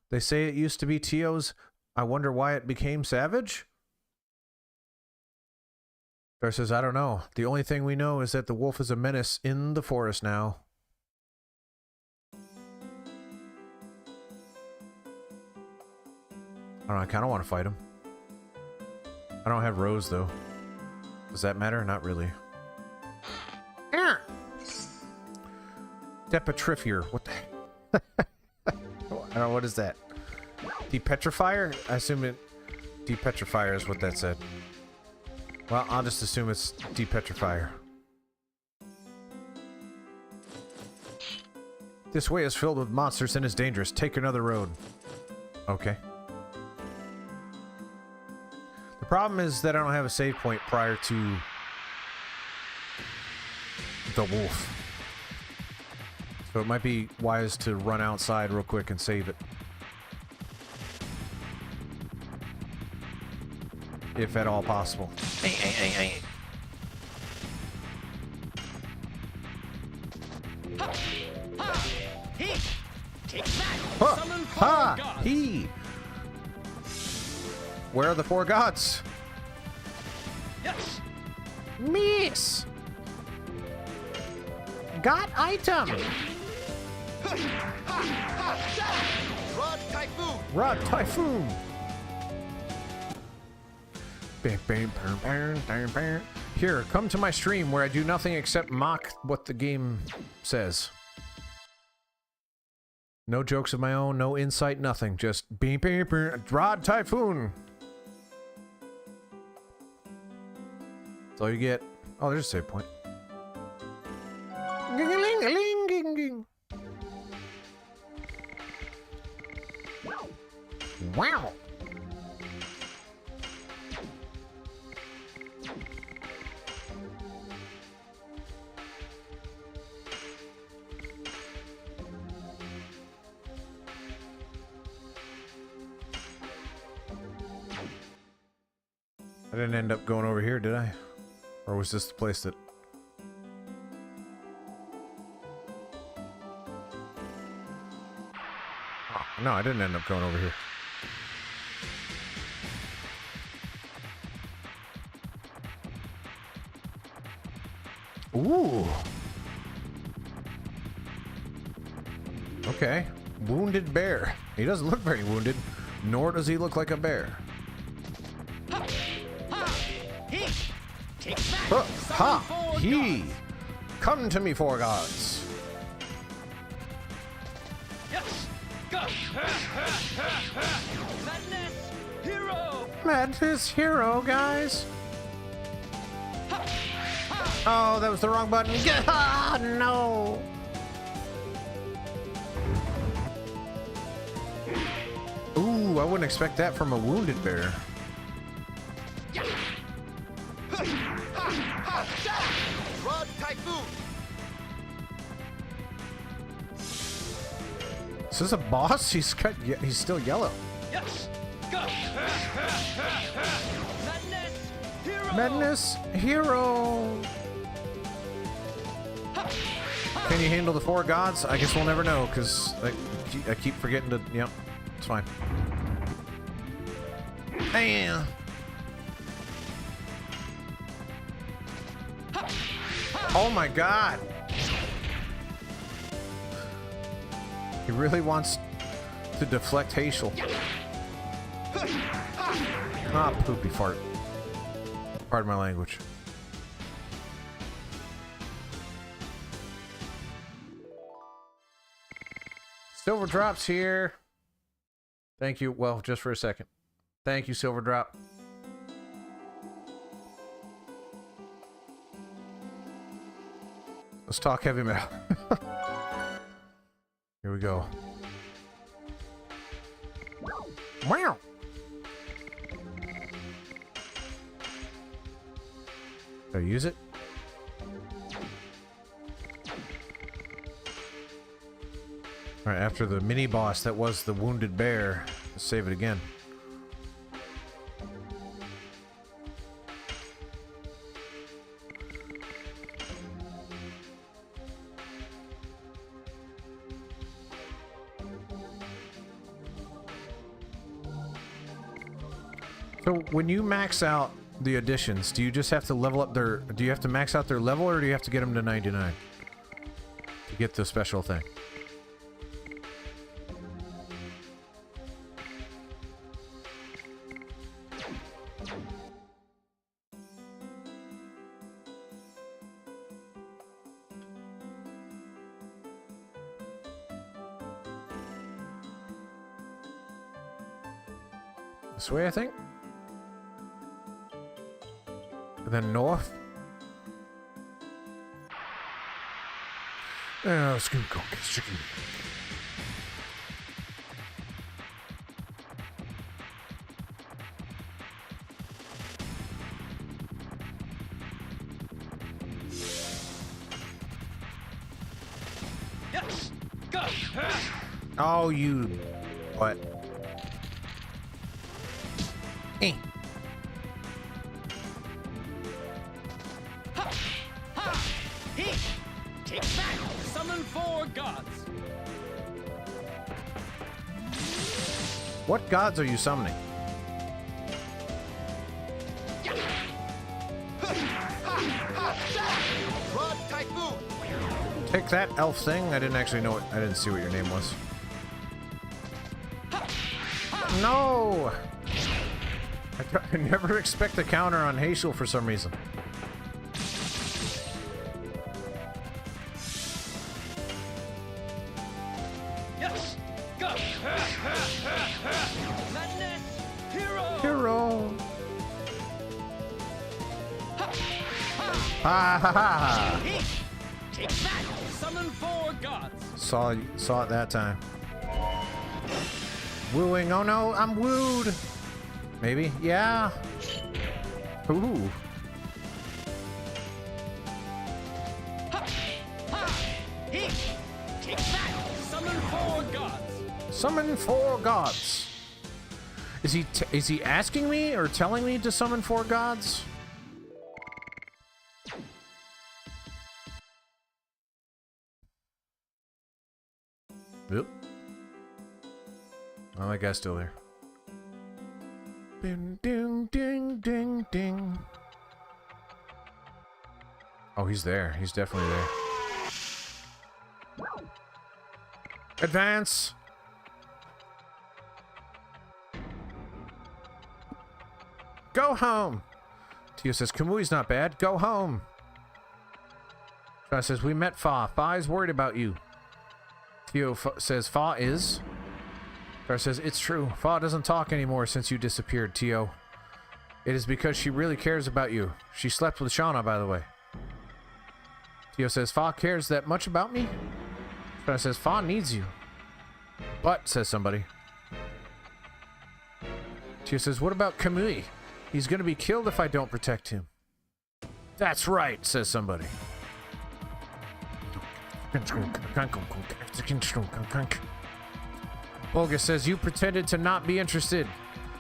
They say it used to be Tio's. I wonder why it became savage? Dar says, I don't know. The only thing we know is that the wolf is a menace in the forest now. I don't know, I kind of want to fight him. I don't have Rose, though. Does that matter? Not really. Depetrifier. What the... I don't know, what is that? Depetrifier? I assume it... Depetrifier is what that said. Well, I'll just assume it's Depetrifier. This way is filled with monsters and is dangerous. Take another road. Okay. The problem is that I don't have a save point prior to the wolf. So it might be wise to run outside real quick and save it. If at all possible. Take that! Ha! Summon Ha! 4 gods! He! Where are the 4 gods? Yes! Miss! Got item! Rod Typhoon. Rod Typhoon! Here, come to my stream where I do nothing except mock what the game says. No jokes of my own, no insight, nothing. Just Rod Typhoon! That's all you get. Oh, there's a save point. Wow! I didn't end up going over here, did I? Or was this the place that... Oh, no, I didn't end up going over here. Ooh. Okay. Wounded bear. He doesn't look very wounded, nor does he look like a bear. Ha! He! Come to me, four gods. Yes! Go! Madness! Hero! Madness hero, guys. Oh, that was the wrong button. Ah, no. Ooh, I wouldn't expect that from a wounded bear. Rod Typhoon. Is this a boss? He's still yellow. Yes! Go! Madness! Hero! Madness hero. Can you handle the four gods? I guess we'll never know, because I keep forgetting to... Yep, it's fine. Damn. Oh my god. He really wants to deflect Hazel. Ah, poopy fart. Pardon my language. Silver Drop's here. Thank you. Well, just for a second. Thank you, Silver Drop. Let's talk heavy metal. Here we go. Wow. Did I use it? Alright, after the mini boss that was the wounded bear, let's save it again. So when you max out the additions, do you just have to level up their... Do you have to max out their level, or do you have to get them to 99 to get the special thing? This way, I think. And then north. Oh, it's gonna go get chicken. Yes! Go! Oh, you... What? Eh. Take back! Summon four gods! What gods are you summoning? Rod Typhoon. Take that, elf thing. I didn't actually know it. I didn't see what your name was. No! I never expect a counter on Hazel for some reason. Yes! Go! Madness! Hero! Hero! Ha ha ha! Take back! Summon four gods! Saw it that time. Wooing. Oh no, I'm wooed! Maybe? Yeah! Ooh. Take back! Summon four gods! Summon four gods! Is he asking me or telling me to summon 4 gods? Yep. Oh, that guy's still there. Ding, ding, ding, ding, ding. Oh, he's there. He's definitely there. Advance! Go home! Tio says, Kamui's not bad. Go home! Fa says, we met Fa. Fa is worried about you. Tio says, Fa is? Fa says, it's true. Fa doesn't talk anymore since you disappeared, Tio. It is because she really cares about you. She slept with Shauna, by the way. Tio says, Fa cares that much about me? Fa says, Fa needs you. But, says somebody. Tio says, what about Kamui? He's gonna be killed if I don't protect him. That's right, says somebody. Olga says, you pretended to not be interested,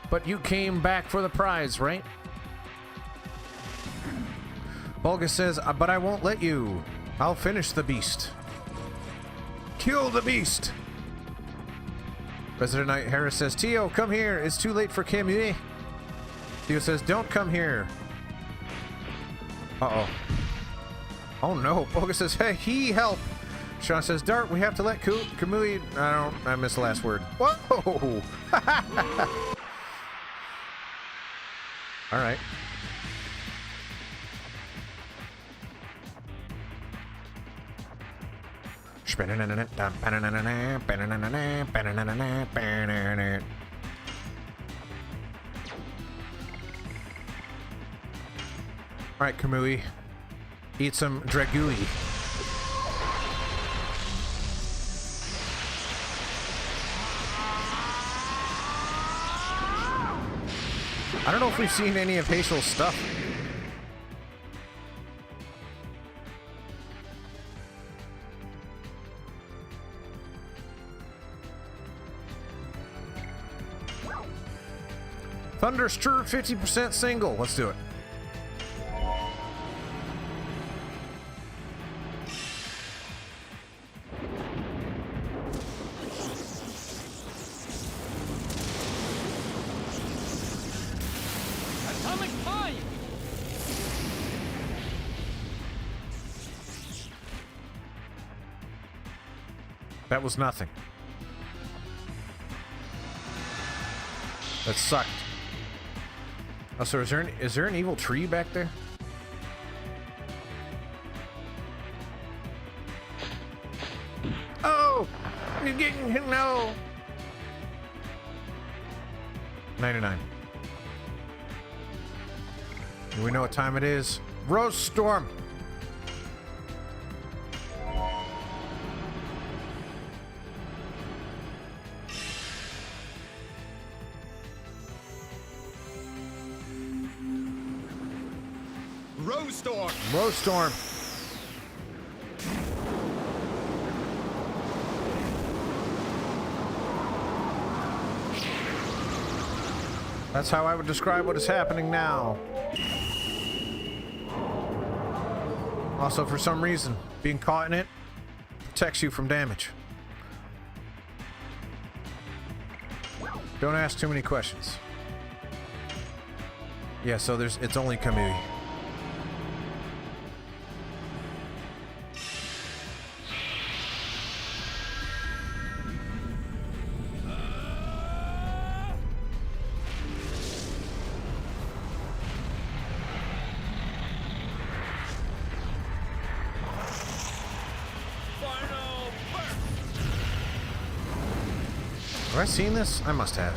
but you came back for the prize, right? Olga says, but I won't let you. I'll finish the beast. Kill the beast! President Knight Harris says, Tio, come here. It's too late for Kamui. Tio says, don't come here. Uh-oh. Oh no. Olga says, hey, help. Sean says, Dart, we have to let Kamui... I missed the last word. Whoa! Alright. Alright, Kamui. Eat some Dragoon. I don't know if we've seen any of Hazel's stuff. Thunderstir 50% single. Let's do it. Atomic fire! That was nothing. That sucked. Oh, so is there an evil tree back there? Oh! You're getting... No! 99. Do we know what time it is? Rose Storm! Rose Storm. Rose Storm. That's how I would describe what is happening now. Also, for some reason, being caught in it protects you from damage. Don't ask too many questions. Yeah, so it's only Kamui. Have I seen this? I must have.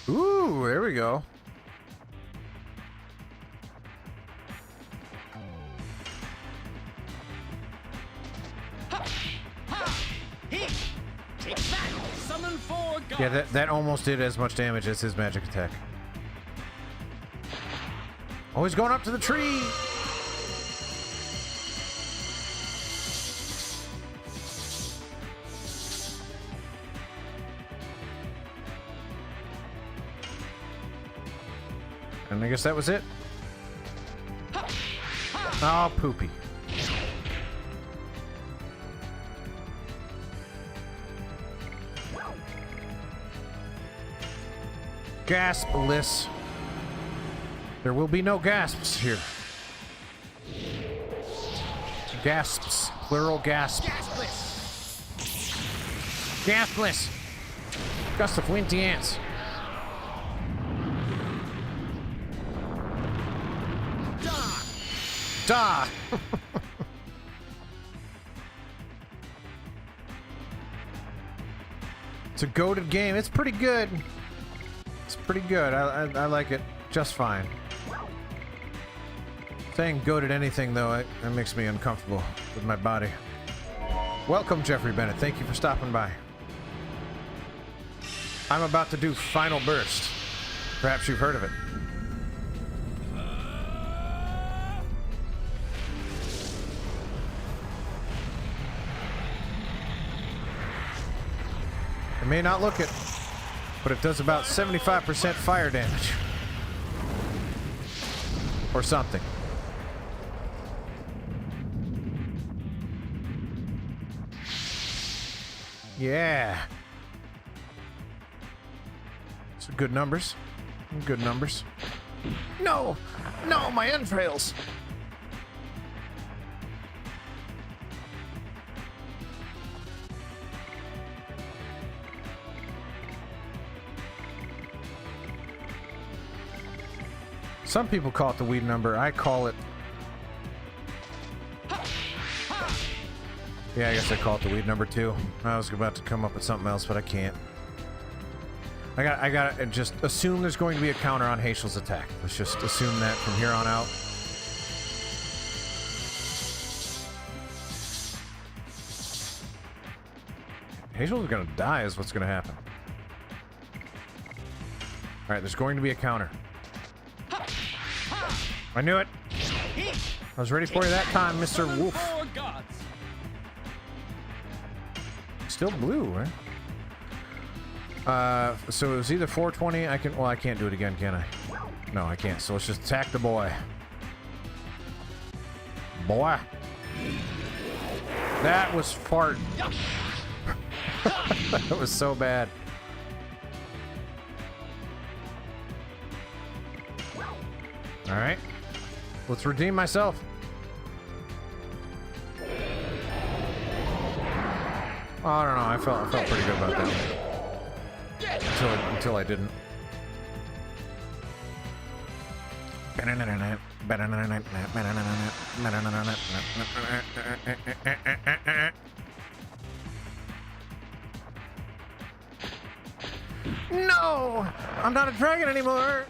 Ooh, there we go. Take that! Summon 4 gods! Yeah, that almost did as much damage as his magic attack. Oh, he's going up to the tree! And I guess that was it. Oh, poopy. Gaspless. There will be no gasps here. Gasps. Plural gasp. Gaspless. Gust of windy ants. Da! It's a goated game. It's pretty good. It's pretty good. I like it just fine. Saying goated anything, though, it makes me uncomfortable with my body. Welcome, Jeffrey Bennett. Thank you for stopping by. I'm about to do Final Burst. Perhaps you've heard of it. It may not look it, but it does about 75% fire damage. Or something. Yeah. Some good numbers. Good numbers. No! No, my entrails! Some people call it the weed number. I call it... Yeah, I guess I call it the weed number too. I was about to come up with something else, but I can't. I gotta just assume there's going to be a counter on Hazel's attack. Let's just assume that from here on out. Hazel's gonna die is what's gonna happen. Alright, there's going to be a counter. I knew it! I was ready for you that time, Mr. Wolf. Still blue, right? So it was either 420. Well, I can't do it again, can I? No, I can't. So let's just attack the boy. Boy. That was fart. That was so bad. All right. Let's redeem myself. Oh, I don't know. I felt pretty good about that. Until I didn't. No! I'm not a dragon anymore!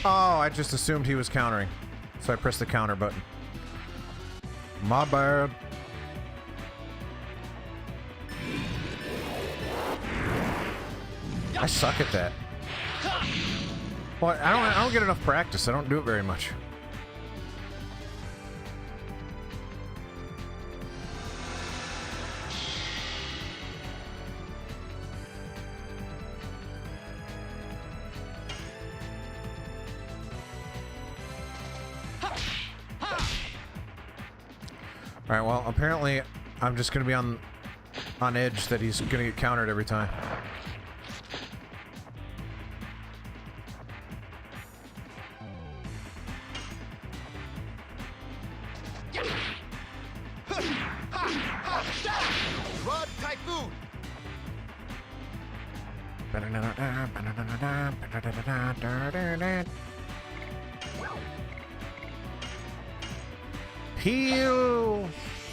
Oh, I just assumed he was countering. So I pressed the counter button. My bad. I suck at that. Well, I don't get enough practice. I don't do it very much. Alright, well, apparently I'm just going to be on edge that he's going to get countered every time. Rod Typhoon!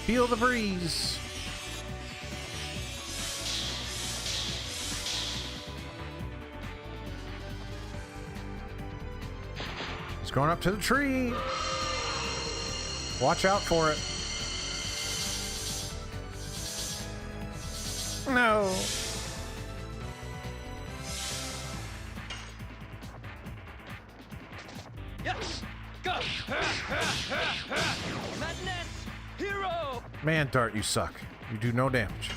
Feel the breeze. He's going up to the tree. Watch out for it. No. Yes. Go. Madness. hero! Man, Dart, you suck. You do no damage.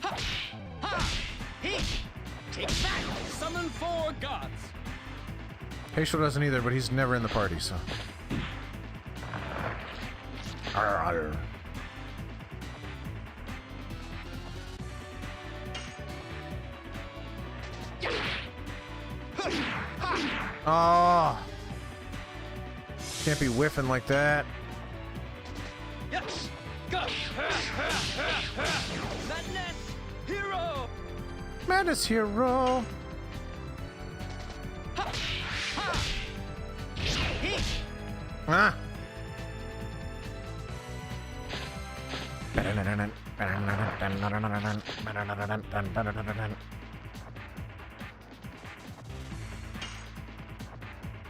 Ha! Ha! He! Take that! Summon 4 gods! Hazel doesn't either, but he's never in the party, so. Arr, arr. Oh! Can't be whiffing like that. Yes! Go! Madness! Hero! Madness hero! Ha! Ha! He! Ah!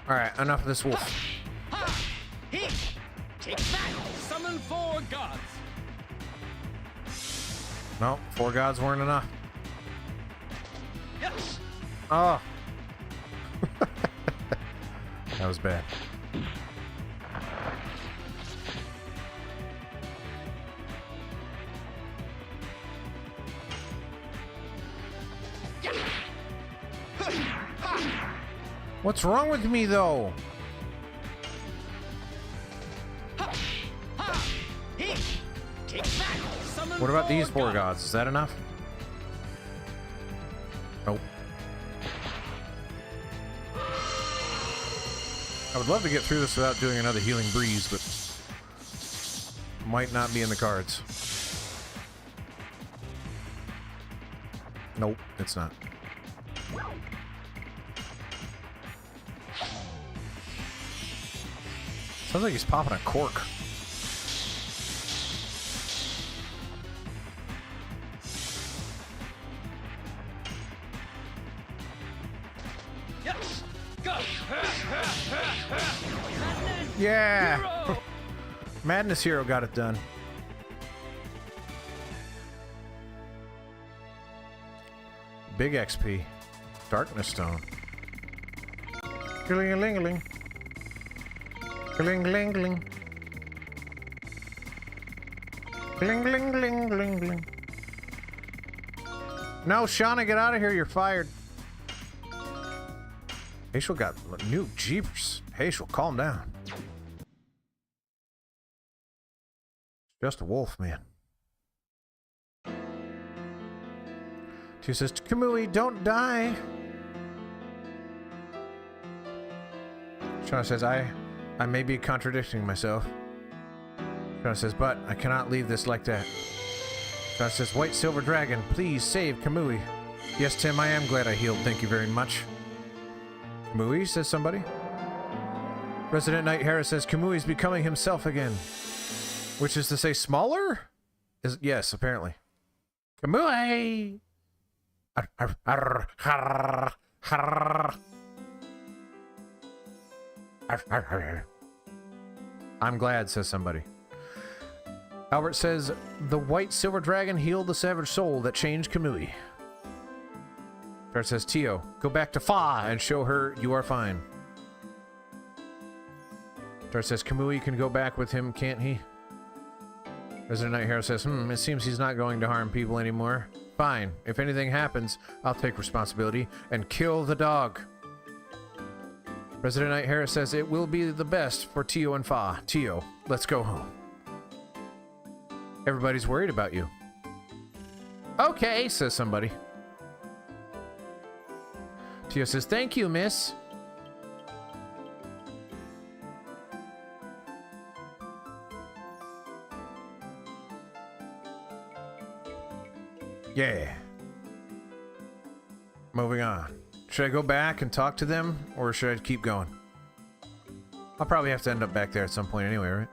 Alright, enough of this wolf. Ha! He! Take that! Summon 4 gods! No, 4 gods weren't enough. Yes! Oh! That was bad. What's wrong with me, though? Ha! Ha! He! Take that! Summon What about these 4 gods? gods? Is that enough? Nope. I would love to get through this without doing another healing breeze, but might not be in the cards. Nope, it's not. Sounds like he's popping a cork. Yes! Go! Madness! Yeah! Hero! Madness Hero got it done. Big XP. Darkness Stone. Gling-a-ling-a-ling. Gling-gling-gling. Gling-gling-gling-gling-gling. No, Shauna, get out of here. You're fired. Hazel got new jeepers. Hazel, calm down. Just a wolf, man. She says, Kamui, don't die. Shauna says, I may be contradicting myself. Shauna says, but I cannot leave this like that. Shauna says, White Silver Dragon, please save Kamui. Yes, Tim, I am glad I healed. Thank you very much. Kamui, says somebody. Resident Knight Harris says, Kamui's becoming himself again. Which is to say, smaller? Yes, apparently. Kamui! I'm glad, says somebody. Albert says, the White Silver Dragon healed the savage soul that changed Kamui. Dart says, Tio, go back to Fa and show her you are fine. Dart says, Kamui can go back with him, can't he? Resident Knight Hero says, it seems he's not going to harm people anymore. Fine. If anything happens, I'll take responsibility and kill the dog. Resident Knight Harris says, it will be the best for Tio and Fa. Tio, let's go home. Everybody's worried about you. Okay, says somebody. Tio says, thank you, miss. Yeah. Moving on. Should I go back and talk to them, or should I keep going? I'll probably have to end up back there at some point anyway, right?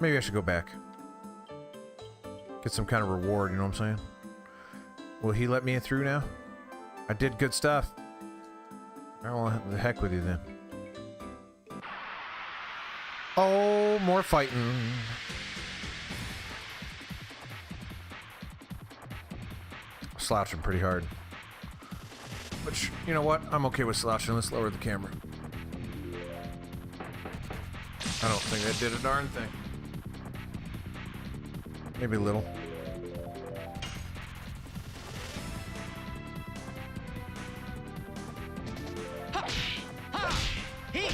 Maybe I should go back. Get some kind of reward, you know what I'm saying? Will he let me through now? I did good stuff. Well, the heck with you then. Oh, more fighting. Slouching pretty hard. Which, you know what? I'm okay with slouching. Let's lower the camera. I don't think that did a darn thing. Maybe a little. Ha! Ha! He!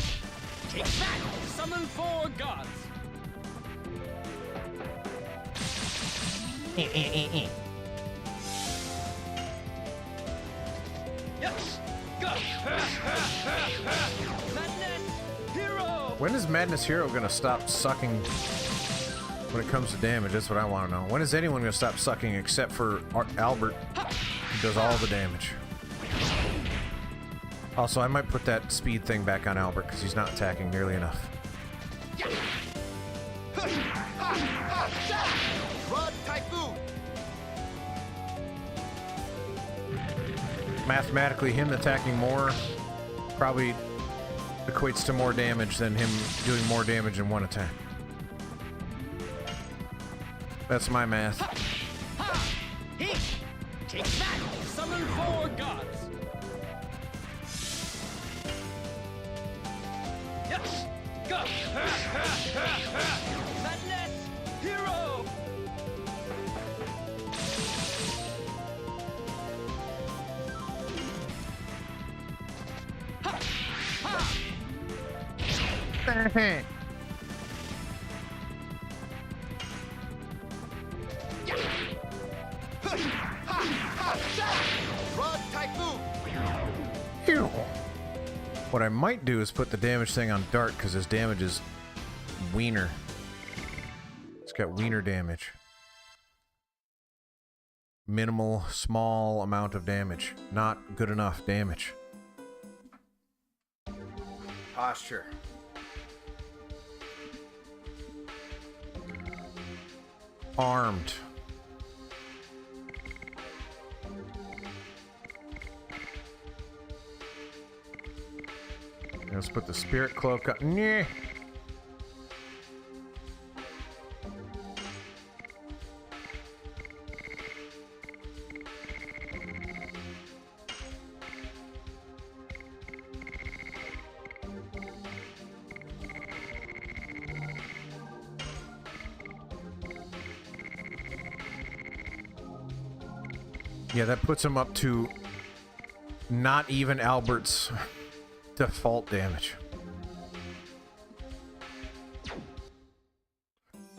Take that! Summon 4 gods! Yes! Go! Madness! Hero! When is Madness Hero gonna stop sucking when it comes to damage? That's what I want to know. When is anyone gonna stop sucking except for Albert, who does all the damage? Also, I might put that speed thing back on Albert because he's not attacking nearly enough. Rod Typhoon. Mathematically, him attacking more probably equates to more damage than him doing more damage in one attack. That's my math. Ha! He! Take that! Summon 4 gods! Yes! Go! Madness! Hero! Ha! Ha! Rod Typhoon. Ew. What I might do is put the damage thing on Dart because his damage is wiener. It's got wiener damage. Minimal, small amount of damage. Not good enough damage. Posture. Armed. Let's put the spirit cloak on. Nyeh. Yeah, that puts him up to not even Albert's default damage.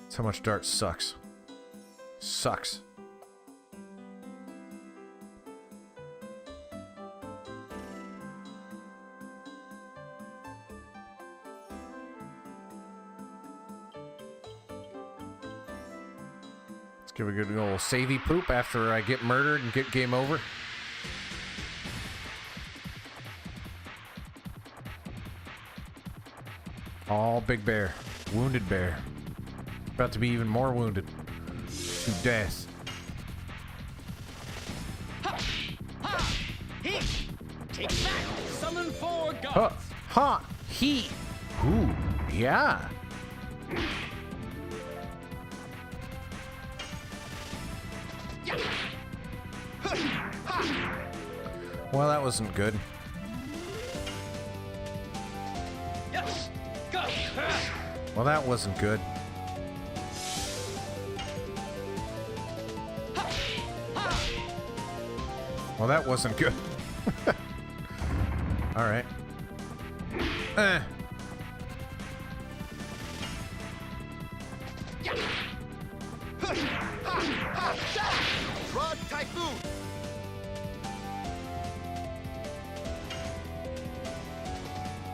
That's how much Dart sucks. Sucks. Let's give a good old savey poop after I get murdered and get game over. All Big Bear. Wounded Bear. About to be even more wounded. To death. Ha! Ha! He! Take that! Summon 4 gods! Huh. Ha! He! Ooh. Yeah. Well, that wasn't good. Yes! Go! Well, that wasn't good. Well, that wasn't good. All right. Rod Typhoon.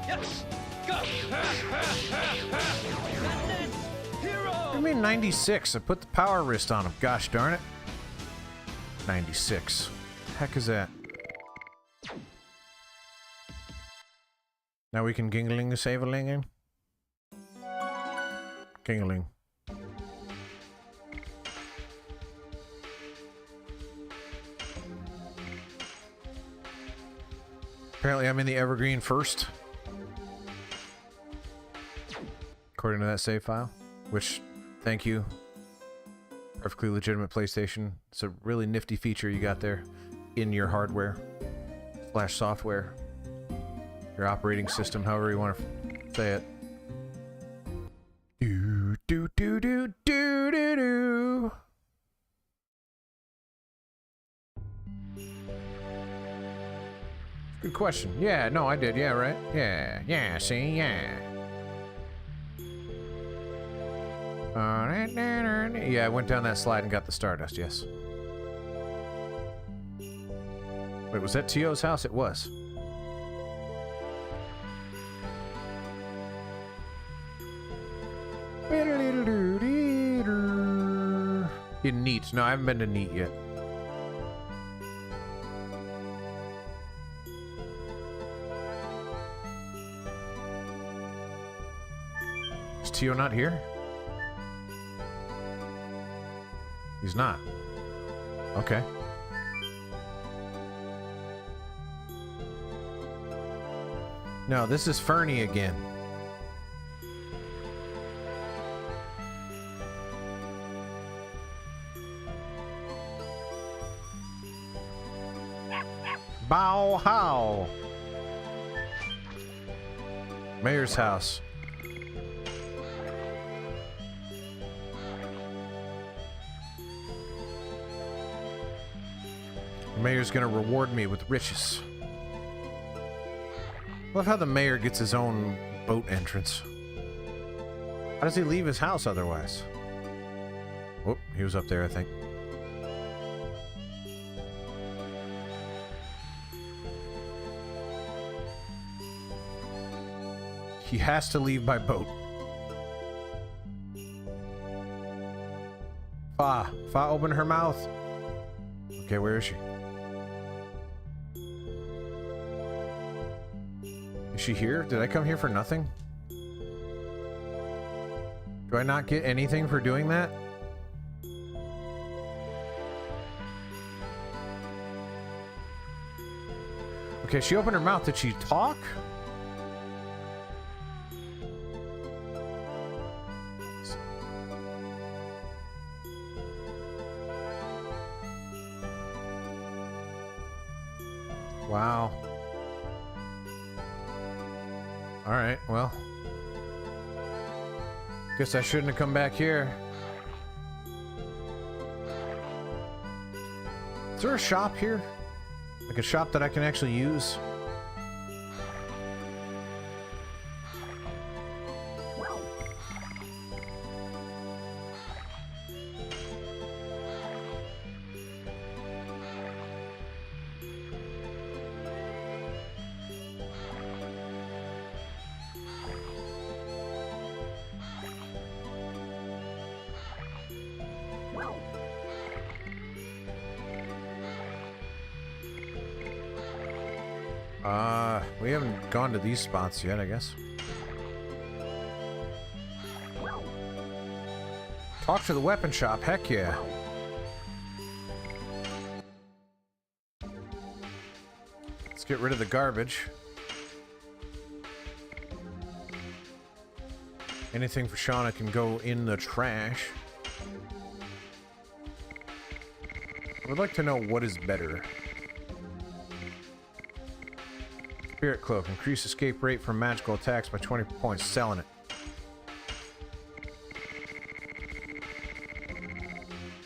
Yes! Go! Madness! Hero! I mean 96. I put the power wrist on him. Gosh darn it. 96. The heck is that? Now we can gingling save a linging. Gingling. Apparently I'm in the Evergreen first. According to that save file. Which, thank you. Perfectly legitimate PlayStation. It's a really nifty feature you got there in your hardware. Slash software. Your operating system, however you want to say it. Do do do do do do. Good question. Yeah, no, I did. Yeah, right. Yeah, see, yeah. Yeah, I went down that slide and got the Stardust, yes. Wait, was that T.O.'s house? It was. In Neat. No, I haven't been to Neat yet. Is T.O. not here? He's not. Okay. No, this is Fernie again. Bow how. Mayor's house. The mayor's gonna reward me with riches. Love how the mayor gets his own boat entrance. How does he leave his house otherwise? Oh, he was up there, I think. He has to leave by boat. Fa, open her mouth. Okay, where is she? Is she here? Did I come here for nothing? Do I not get anything for doing that? Okay, she opened her mouth. Did she talk? Wow. Alright, well. Guess I shouldn't have come back here. Is there a shop here? Like a shop that I can actually use? We haven't gone to these spots yet, I guess. Talk to the weapon shop, heck yeah. Let's get rid of the garbage. Anything for Shauna can go in the trash. I would like to know what is better. Spirit Cloak. Increase escape rate from magical attacks by 20 points. Selling it.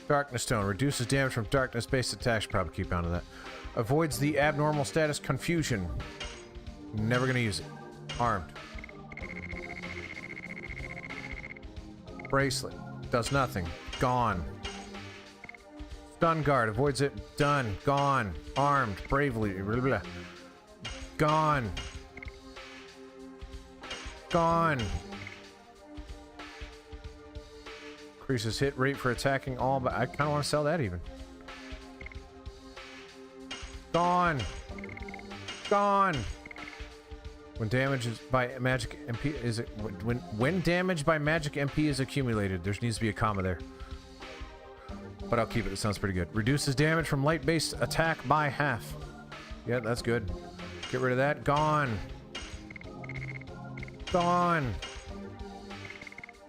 Darkness Stone. Reduces damage from darkness-based attacks. Probably keep on to that. Avoids the abnormal status confusion. Never gonna use it. Armed. Bracelet. Does nothing. Gone. Stun Guard. Avoids it. Done. Gone. Armed. Bravely. Blah, blah. Gone. Gone. Increases hit rate for attacking all, but I kind of want to sell that even. Gone. Gone. When damage is by magic MP is it when damage by magic MP is accumulated, there needs to be a comma there. But I'll keep it. It sounds pretty good. Reduces damage from light-based attack by half. Yeah, that's good. Get rid of that. Gone. Gone.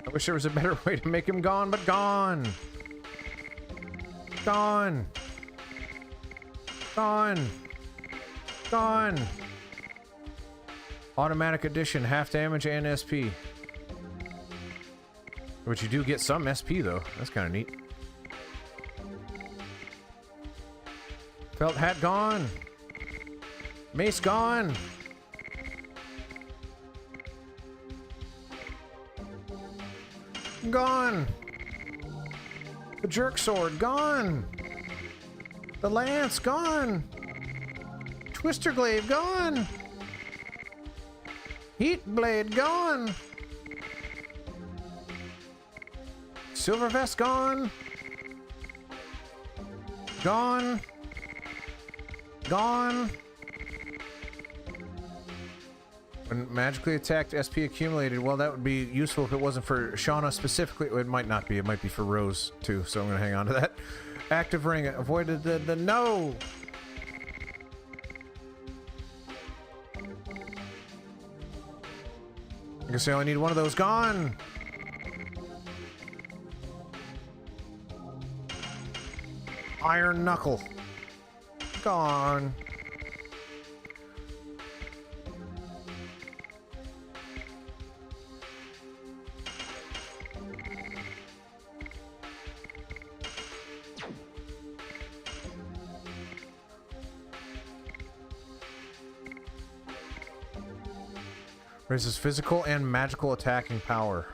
I wish there was a better way to make him gone, but gone. Gone. Gone. Gone. Automatic addition, half damage and SP. But you do get some SP, though. That's kind of neat. Felt hat gone. Mace gone. Gone. The jerk sword gone. The lance gone. Twister glaive gone. Heat blade gone. Silver vest gone. Gone. Gone. When magically attacked, SP accumulated. Well, that would be useful if it wasn't for Shauna specifically. It might not be. It might be for Rose, too. So I'm going to hang on to that. Active ring. Avoided the no. I guess I only need one of those. Gone. Iron knuckle. Gone. Raises physical and magical attacking power.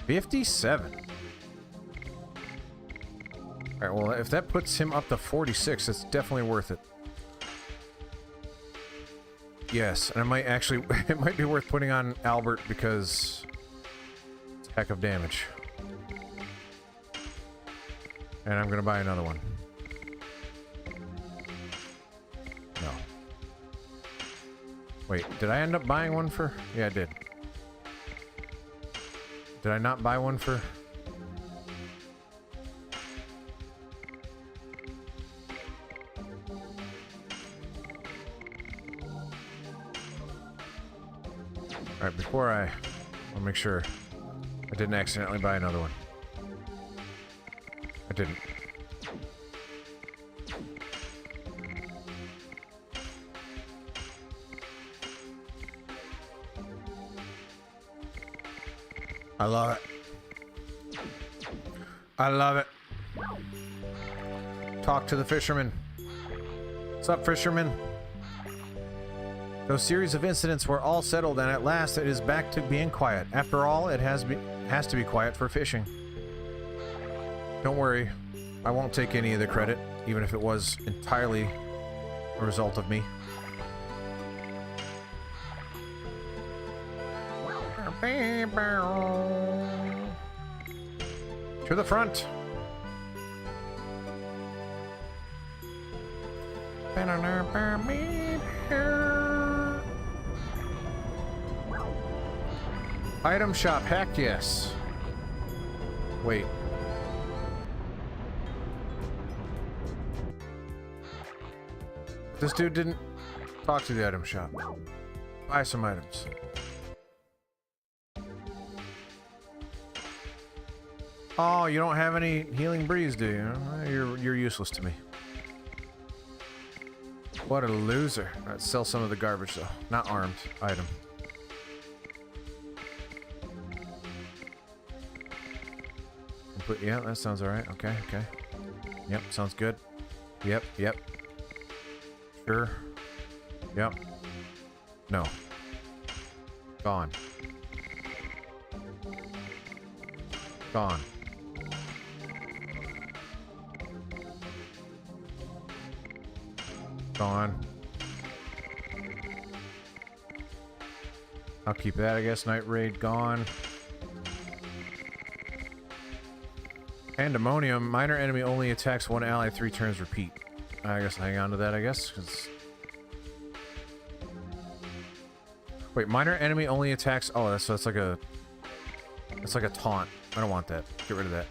$57. Alright, well, if that puts him up to 46, it's definitely worth it. Yes, and I might actually... it might be worth putting on Albert because... it's a heck of damage. And I'm gonna buy another one. No. Wait, did I end up buying one for... yeah, I did. Did I not buy one for... alright, before I'll make sure I didn't accidentally buy another one. I didn't. I love it. I love it. Talk to the fisherman. What's up, fisherman? Those series of incidents were all settled, and at last it is back to being quiet. After all, it has to be quiet for fishing. Don't worry, I won't take any of the credit, even if it was entirely a result of me. To the front! Item shop, heck yes. Wait. This dude didn't talk to the item shop. Buy some items. Oh, you don't have any healing breeze, do you? You're useless to me. What a loser. Let's sell some of the garbage though. Not armed. Item. Yeah, that sounds alright. Okay, okay. Yep, sounds good. Yep, yep. Sure. Yep. No. Gone. Gone. Gone. I'll keep that, I guess. Night Raid gone. Pandemonium. Minor enemy only attacks one ally 3 turns repeat. I guess I'll hang on to that, I guess, because... wait, minor enemy only attacks... oh, so that's like a... it's like a taunt. I don't want that. Get rid of that.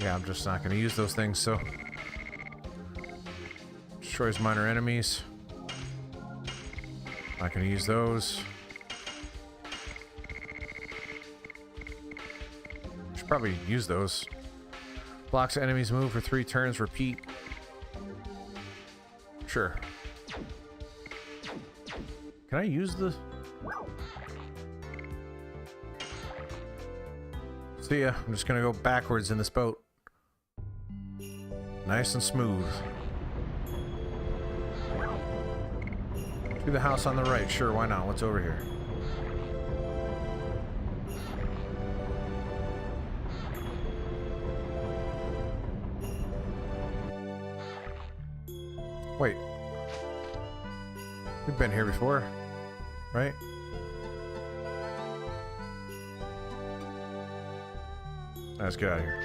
Yeah, I'm just not going to use those things, so... destroys minor enemies. Not gonna use those. Should probably use those. Blocks enemies move for 3 turns, repeat. Sure. Can I use the... See ya. I'm just gonna go backwards in this boat. Nice and smooth. Through the house on the right. Sure, why not? What's over here? Wait. We've been here before, right? Let's get out of here.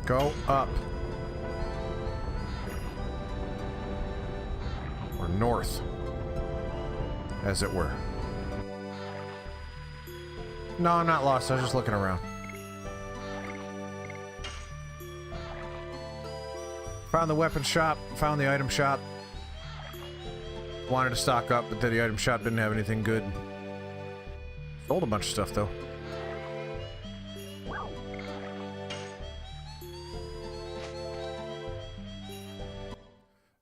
Go up. Or north, as it were. No, I'm not lost. I was just looking around. Found the weapon shop, found the item shop. Wanted to stock up, but the item shop didn't have anything good. Sold a bunch of stuff, though.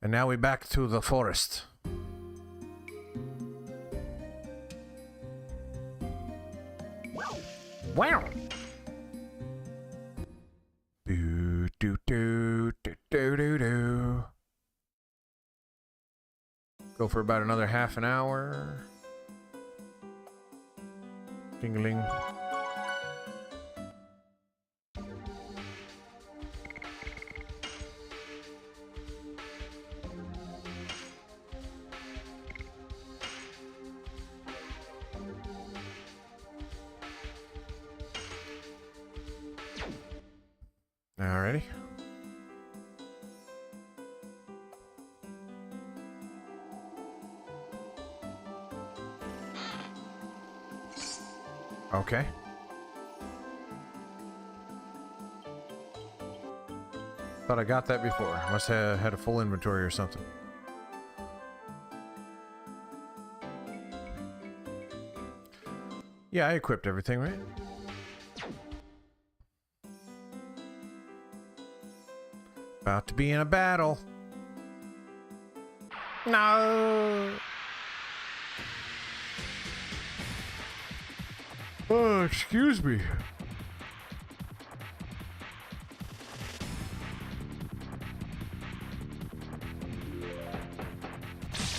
And now we're back to the forest. Wow! Do do do do do do do. Go for about another half an hour. Ding-a-ling. Alrighty. Okay. Thought I got that before. Must have had a full inventory or something. Yeah, I equipped everything, right? About to be in a battle. No. Oh, excuse me.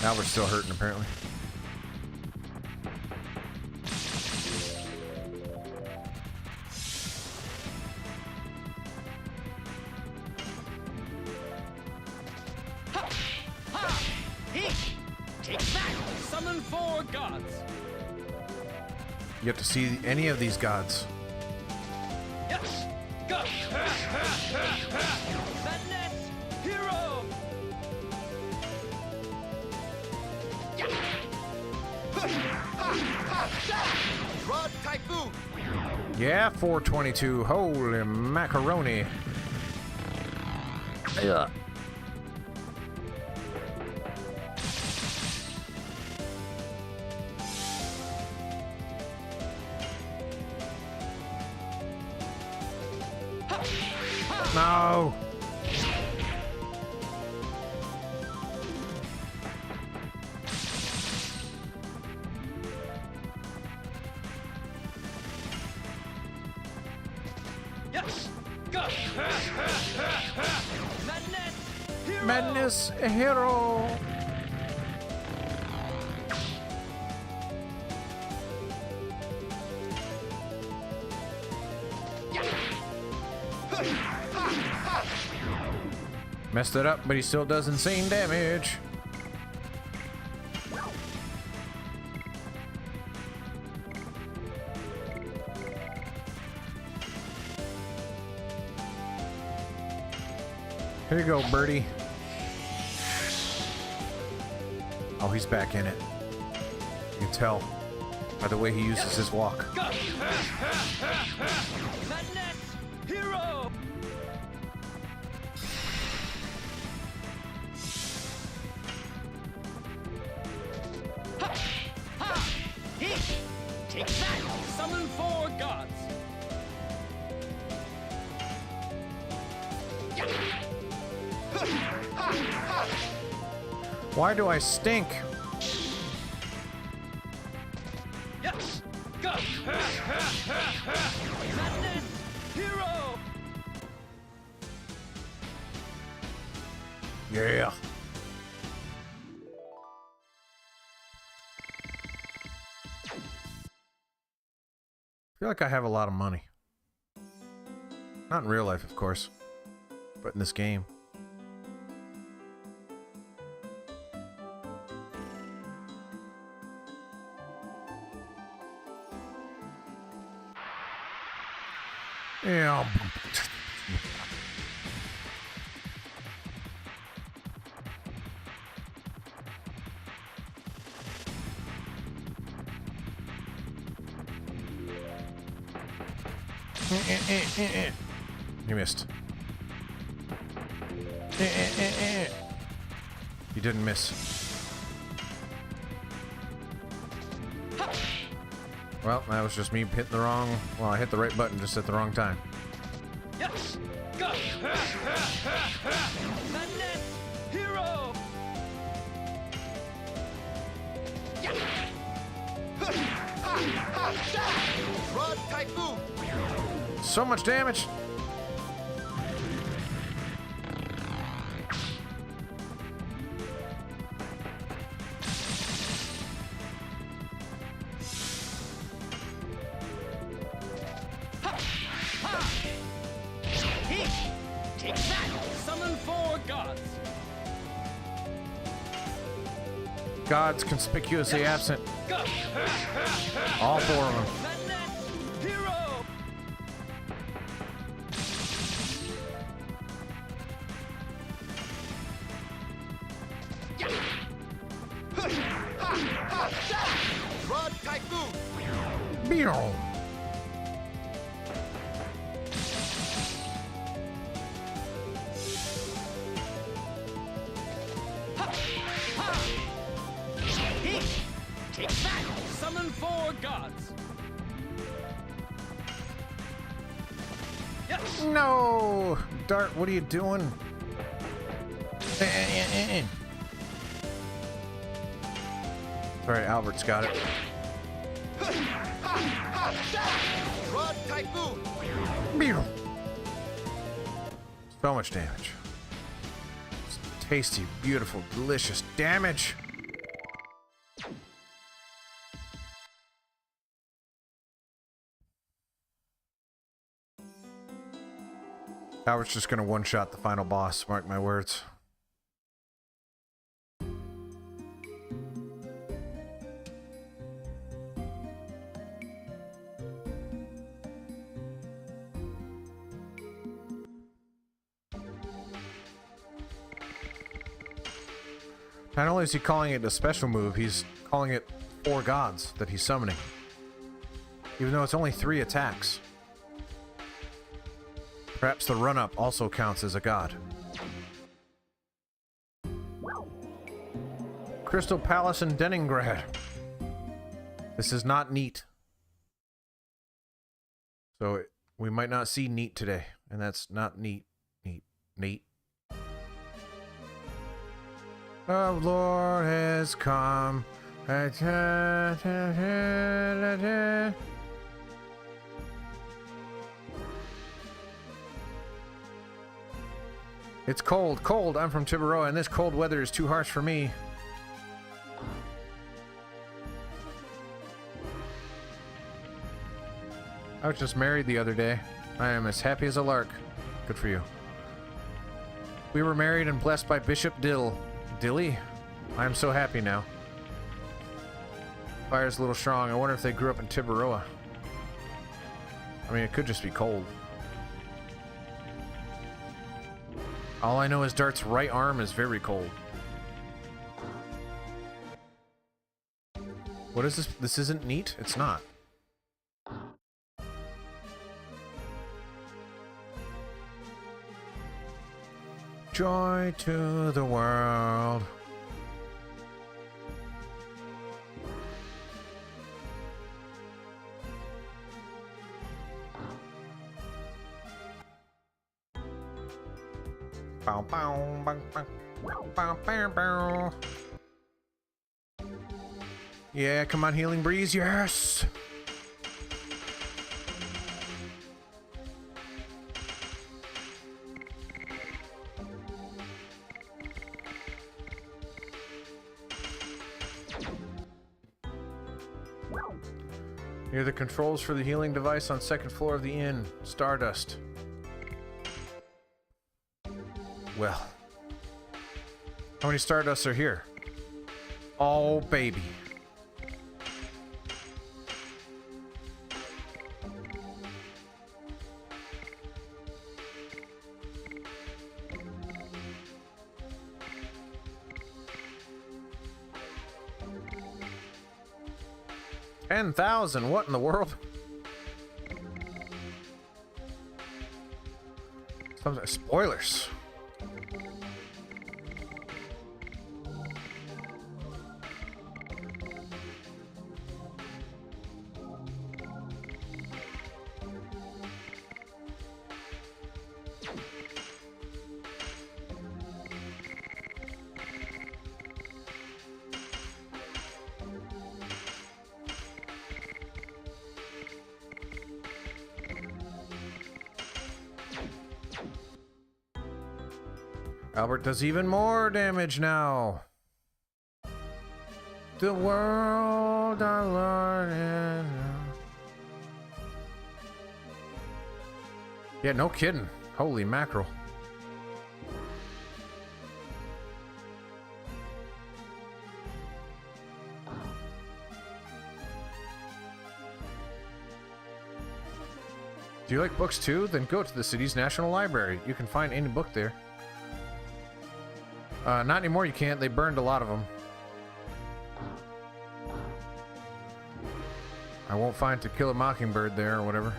Now we're still hurting, apparently. Take that! Summon 4 gods! You have to see any of these gods. Yes! Go! Madness! Hero! Rod Typhoon. Yeah, 422. Holy macaroni. Ugh. No. Yes! Go! Madness! Hero! Madness hero. Messed it up, but he still does insane damage. Here you go, birdie. Oh, he's back in it. You can tell. By the way he uses his walk. Go! Madness! Hero! Ha! Ha! He! Take that! Summon 4 gods! Why do I stink? Yes! Go! Madness! Hero! Yeah. I feel like I have a lot of money. Not in real life, of course, but in this game. Yeah. You missed. You didn't miss. Well, that was just me hitting the wrong... Well, I hit the right button just at the wrong time. Yes! Go! Madness! Hero! Rod Typhoon. So much damage! He! Take that! Summon 4 gods! Gods conspicuously absent. Go! All 4 of them. Madness! Hero! Rod Typhoon. Beow. He! Take that! Summon 4 gods! Yes! No! Dart, what are you doing? Alright, Albert's got it. Rod Typhoon. Beow. So much damage. Tasty, beautiful, delicious damage. Albert's just gonna one-shot the final boss, mark my words. Not only is he calling it a special move, he's calling it 4 gods that he's summoning. Even though it's only 3 attacks. Perhaps the run-up also counts as a god. Crystal Palace in Denningrad. This is not neat. So we might not see neat today. And that's not neat. Neat. The Lord has come. It's cold. I'm from Tiburoa, and this cold weather is too harsh for me. I was just married the other day. I am as happy as a lark. Good for you. We were married and blessed by Bishop Dilly? I am so happy now. Fire's a little strong. I wonder if they grew up in Tiburoa. I mean, it could just be cold. All I know is Dart's right arm is very cold. What is this? This isn't neat? It's not. Joy to the world. Bow, bow, bow, bow, bow, bow, bow. Yeah, come on, Healing Breeze, yes! Near the controls for the healing device on second floor of the inn. Stardust. Well. How many Stardusts are here? Oh, baby. $10,000. What in the world? Spoilers. Albert does even more damage now. The world I learned. Yeah, no kidding. Holy mackerel. Do you like books too? Then go to the city's National Library. You can find any book there. Not anymore, you can't. They burned a lot of them. I won't find To Kill a Mockingbird there or whatever.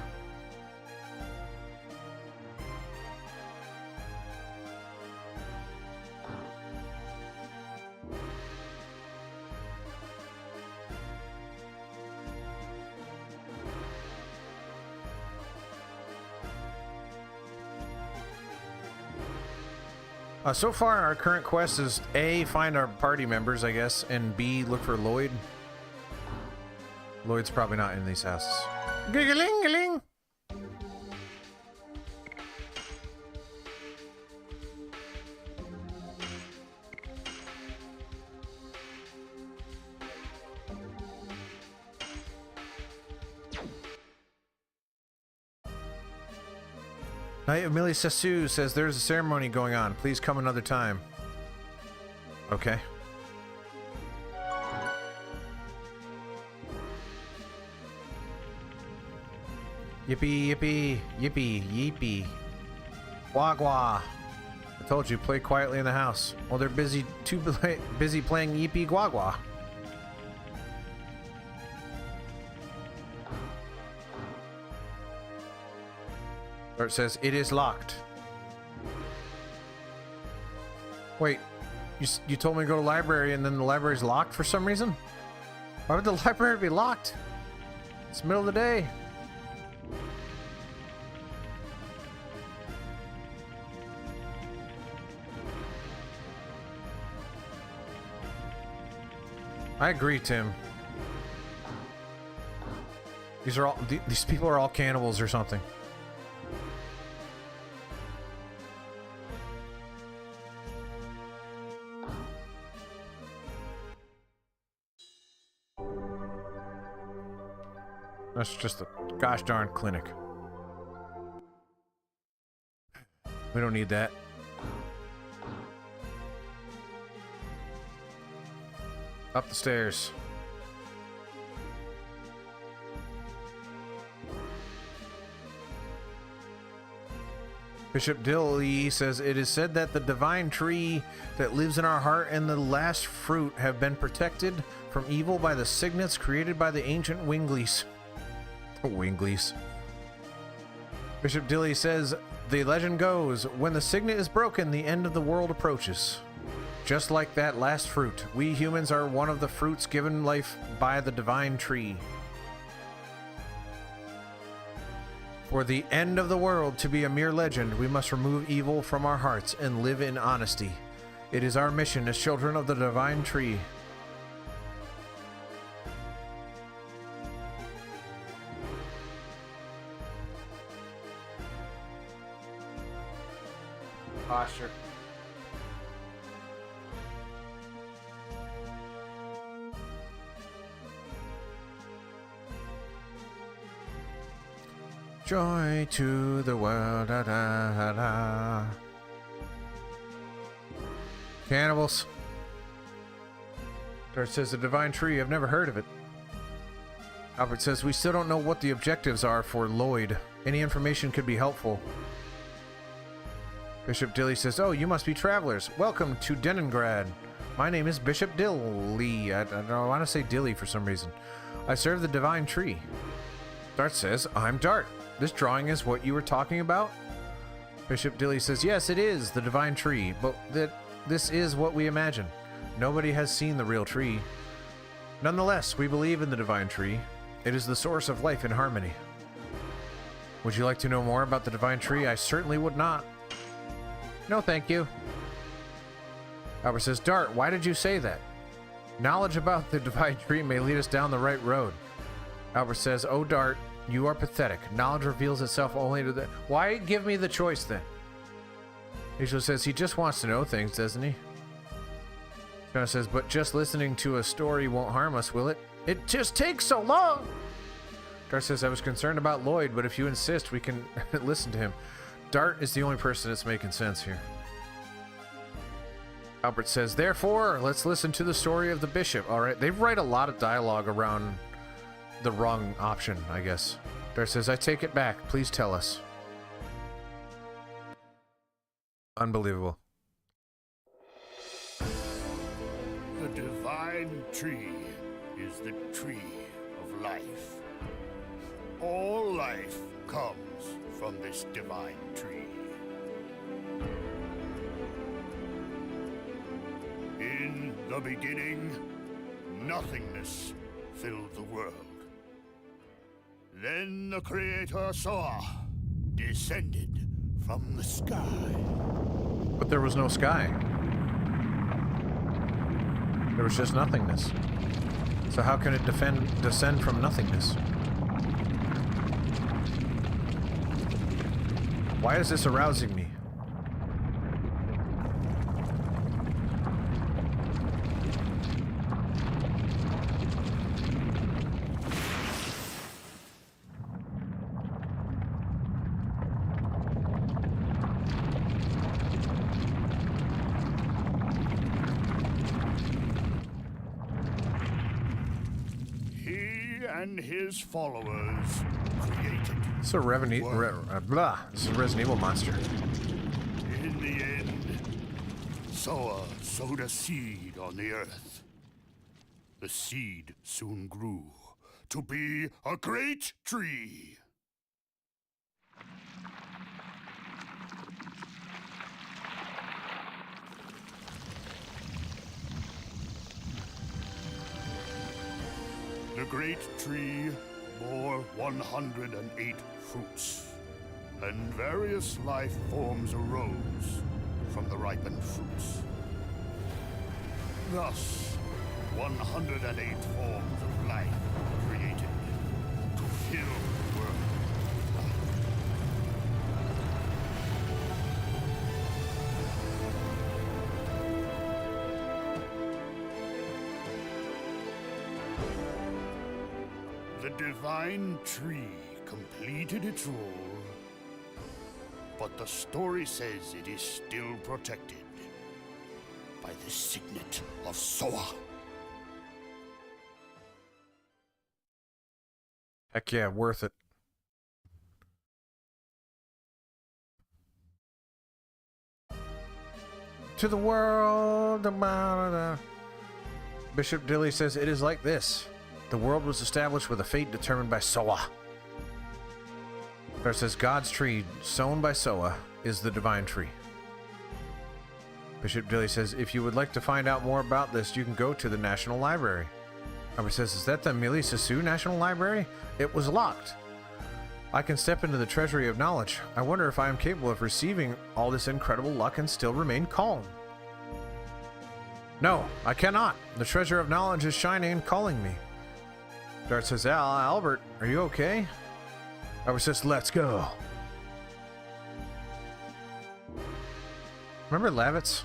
So far, our current quest is A, find our party members, I guess, and B, look for Lloyd. Lloyd's probably not in these houses. Giggling-giggling! Knight of Millie Sassu says there's a ceremony going on. Please come another time. Okay. Yippee, yippee, yippee, yippee. Guagua. I told you, play quietly in the house. Well, they're busy playing yippee guagua. Or it says, it is locked. Wait, you told me to go to the library and then the library's locked for some reason? Why would the library be locked? It's the middle of the day. I agree, Tim. These people are all cannibals or something. That's just a gosh darn clinic. We don't need that. Up the stairs. Bishop Dilly says, it is said that the divine tree that lives in our heart and the last fruit have been protected from evil by the signets created by the ancient Winglies. Winglies. Bishop Dilly says, the legend goes, when the signet is broken, the end of the world approaches. Just like that last fruit, we humans are one of the fruits given life by the divine tree. For the end of the world to be a mere legend, we must remove evil from our hearts and live in honesty. It is our mission as children of the divine tree. Posture. Joy to the world, da, da, da, da. Cannibals. Dart says the divine tree, I've never heard of it. Albert says we still don't know what the objectives are for Lloyd. Any information could be helpful. Bishop Dilly says, oh, you must be travelers. Welcome to Denningrad. My name is Bishop Dilly. I don't know, I want to say Dilly for some reason. I serve the divine tree. Dart says, I'm Dart. This drawing is what you were talking about? Bishop Dilly says, yes, it is the divine tree, but this is what we imagine. Nobody has seen the real tree. Nonetheless, we believe in the divine tree. It is the source of life and harmony. Would you like to know more about the divine tree? I certainly would not. No, thank you. Albert says, Dart, why did you say that? Knowledge about the divine tree may lead us down the right road. Albert says, oh, Dart, you are pathetic. Knowledge reveals itself only to the... Why give me the choice, then? Angel says, he just wants to know things, doesn't he? Jonah says, but just listening to a story won't harm us, will it? It just takes so long! Dart says, I was concerned about Lloyd, but if you insist, we can listen to him. Dart is the only person that's making sense here. Albert says, therefore, let's listen to the story of the bishop. All right, they write a lot of dialogue around the wrong option, I guess. Dart says, I take it back. Please tell us. Unbelievable. The divine tree is the tree of life. All life comes from this divine tree. In the beginning, nothingness filled the world. Then the Creator saw, descended from the sky. But there was no sky. There was just nothingness. So how can it descend from nothingness? Why is this arousing me? And his followers created. It's a Resident Evil monster. In the end, Soa sowed a seed on the earth. The seed soon grew to be a great tree. The great tree bore 108 fruits, and various life forms arose from the ripened fruits. Thus, 108 forms of life were created to fill the world with life. The divine tree completed its role, but the story says it is still protected by the signet of Soa. Heck yeah, worth it. to the world. Bishop Dilly says it is like this. The world was established with a fate determined by Soa. There says God's tree, sown by Soa, is the divine tree. Bishop Dilly says, if you would like to find out more about this, you can go to the National Library. Albert says, is that the Mili Sasu National Library? It was locked. I can step into the treasury of knowledge. I wonder if I am capable of receiving all this incredible luck and still remain calm. No, I cannot. The treasure of knowledge is shining and calling me. Dart says, Albert, are you okay? Albert says, let's go. Remember Lavitz?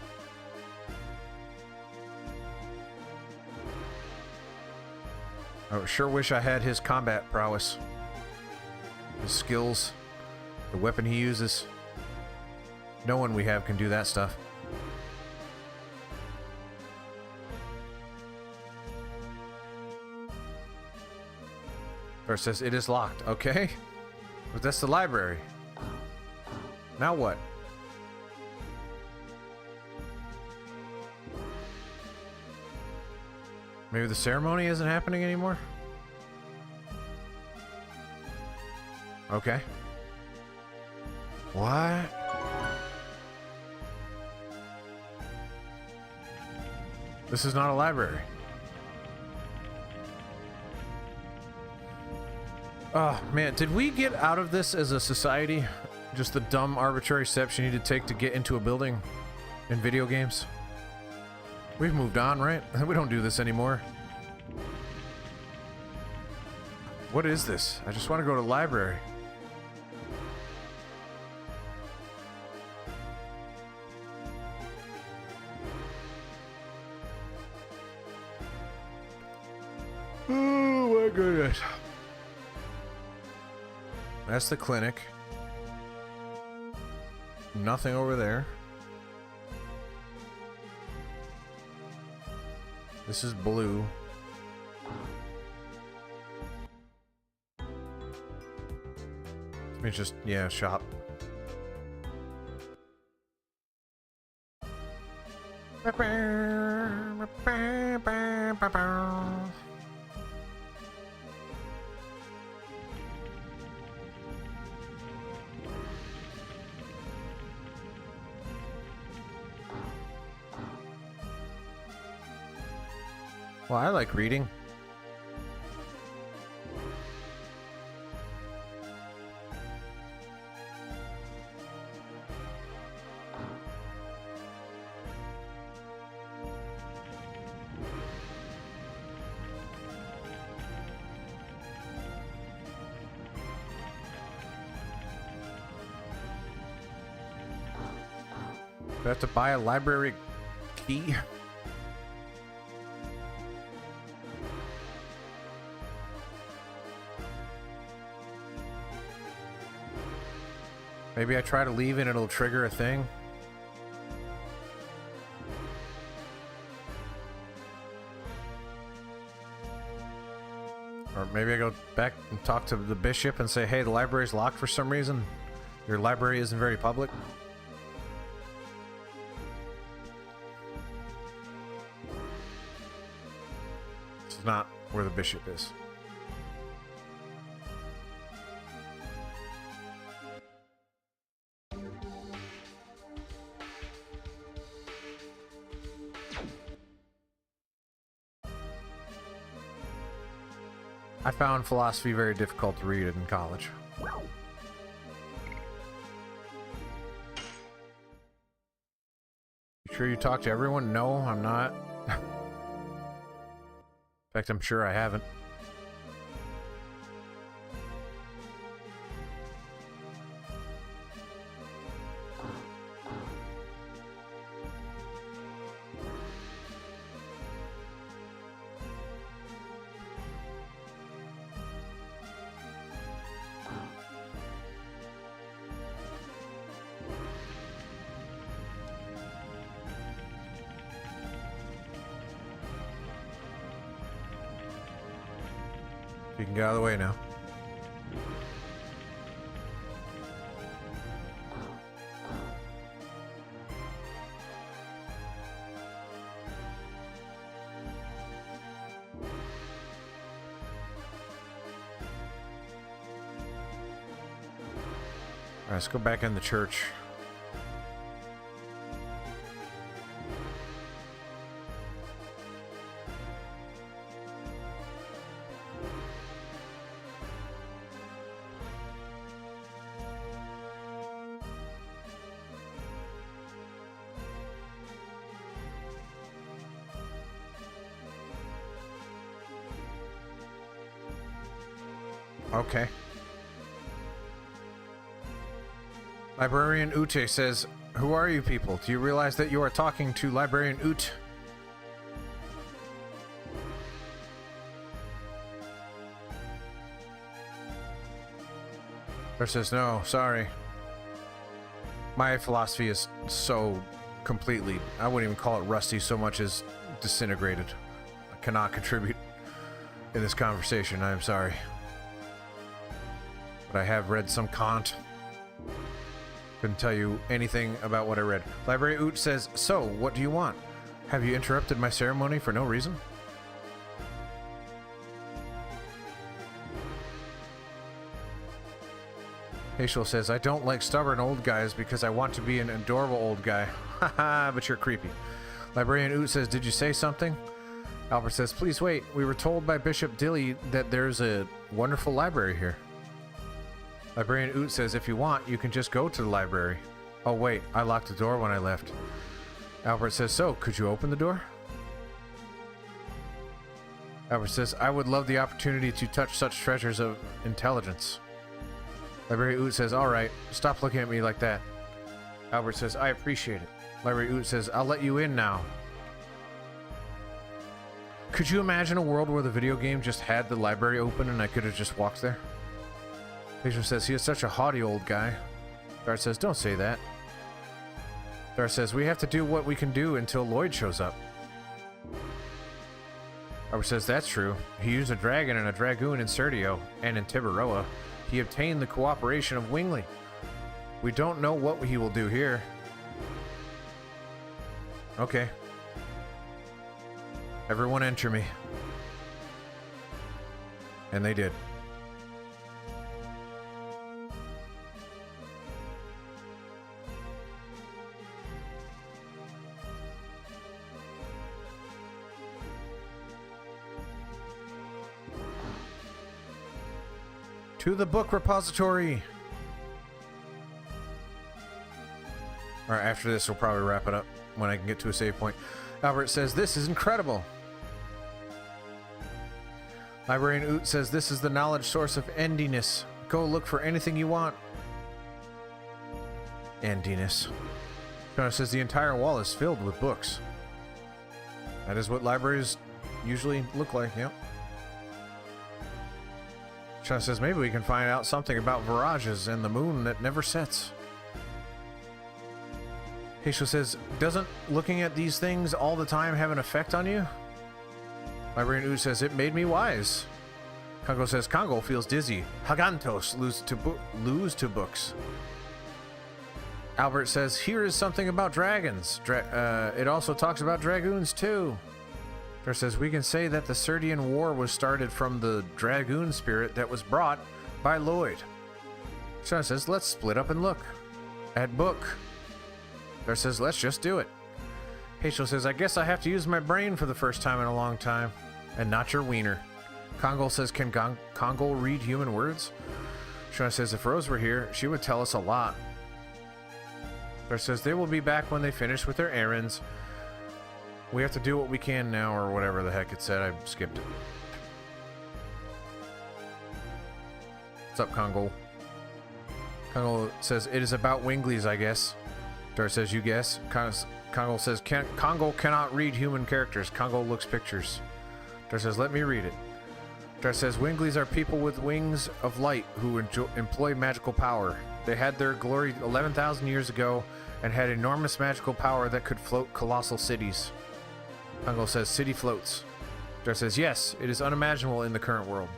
I sure wish I had his combat prowess. His skills. The weapon he uses. No one we have can do that stuff. Or says it is locked. Okay. But that's the library. Now what? Maybe the ceremony isn't happening anymore? Okay. What? This is not a library. Oh, man. Did we get out of this as a society? Just the dumb, arbitrary steps you need to take to get into a building in video games? We've moved on, right? We don't do this anymore. What is this? I just want to go to the library. Oh my goodness. That's the clinic. Nothing over there. This is blue. Let me just, yeah, shop. Well, I like reading. Do I have to buy a library key? Maybe I try to leave and it'll trigger a thing. Or maybe I go back and talk to the bishop and say, hey, the library's locked for some reason. Your library isn't very public. This is not where the bishop is. I found philosophy very difficult to read in college. You sure you talk to everyone? No, I'm not. In fact, I'm sure I haven't. You can get out of the way now. Alright, let's go back in the church. Okay. Librarian Ute says, "Who are you people? Do you realize that you are talking to Librarian Ute?" Or says, "No, sorry. My philosophy is so completely, I wouldn't even call it rusty so much as disintegrated. I cannot contribute in this conversation. I am sorry. But I have read some Kant. Couldn't tell you anything about what I read." Librarian Ute says, "So, what do you want? Have you interrupted my ceremony for no reason?" Hazel says, "I don't like stubborn old guys because I want to be an adorable old guy." Haha, but you're creepy. Librarian Ute says, "Did you say something?" Albert says, "Please wait. We were told by Bishop Dilly that there's a wonderful library here." Librarian Ute says, "If you want, you can just go to the library." Oh wait, I locked the door when I left. Albert says, "So, could you open the door?" Albert says, "I would love the opportunity to touch such treasures of intelligence." Librarian Ute says, "Alright, stop looking at me like that." Albert says, "I appreciate it." Librarian Ute says, "I'll let you in now." Could you imagine a world where the video game just had the library open and I could have just walked there? Hazel says, "He is such a haughty old guy." Dart says, "Don't say that." Dart says, "We have to do what we can do until Lloyd shows up." Albert says, "That's true. He used a dragon and a dragoon in Serdio and in Tibaroa. He obtained the cooperation of Wingley. We don't know what he will do here." Okay. Everyone enter me. And they did. To the book repository. Alright, after this we'll probably wrap it up when I can get to a save point. Albert says, "This is incredible." Librarian Ute says, "This is the knowledge source of endiness. Go look for anything you want." Endiness. Jonah says, "The entire wall is filled with books." That is what libraries usually look like, yep. Jonah says, "Maybe we can find out something about virages and the moon that never sets." Hazel says, "Doesn't looking at these things all the time have an effect on you?" Librarian Ute says, "It made me wise." Congo says, "Congo feels dizzy. Hagantos lose to books." Albert says, "Here is something about dragons. It also talks about dragoons too." Dart says, "We can say that the Serdian War was started from the dragoon spirit that was brought by Lloyd." Sean says, "Let's split up and look at book." Dart says, "Let's just do it." Hazel says, "I guess I have to use my brain for the first time in a long time. And not your wiener." Congo says, "Can Congo read human words?" Sean says, "If Rose were here, she would tell us a lot." Dart says, "They will be back when they finish with their errands. We have to do what we can now," or whatever the heck it said. I skipped it. What's up, Congo? Congo says, "It is about Winglies, I guess." Dart says, "You guess?" Congo says, Congo cannot read human characters. Congo looks pictures. Dart says, "Let me read it." Dart says, "Winglies are people with wings of light who employ magical power. They had their glory 11,000 years ago and had enormous magical power that could float colossal cities." Congo says, "City floats." Dart says, "Yes, it is unimaginable in the current world."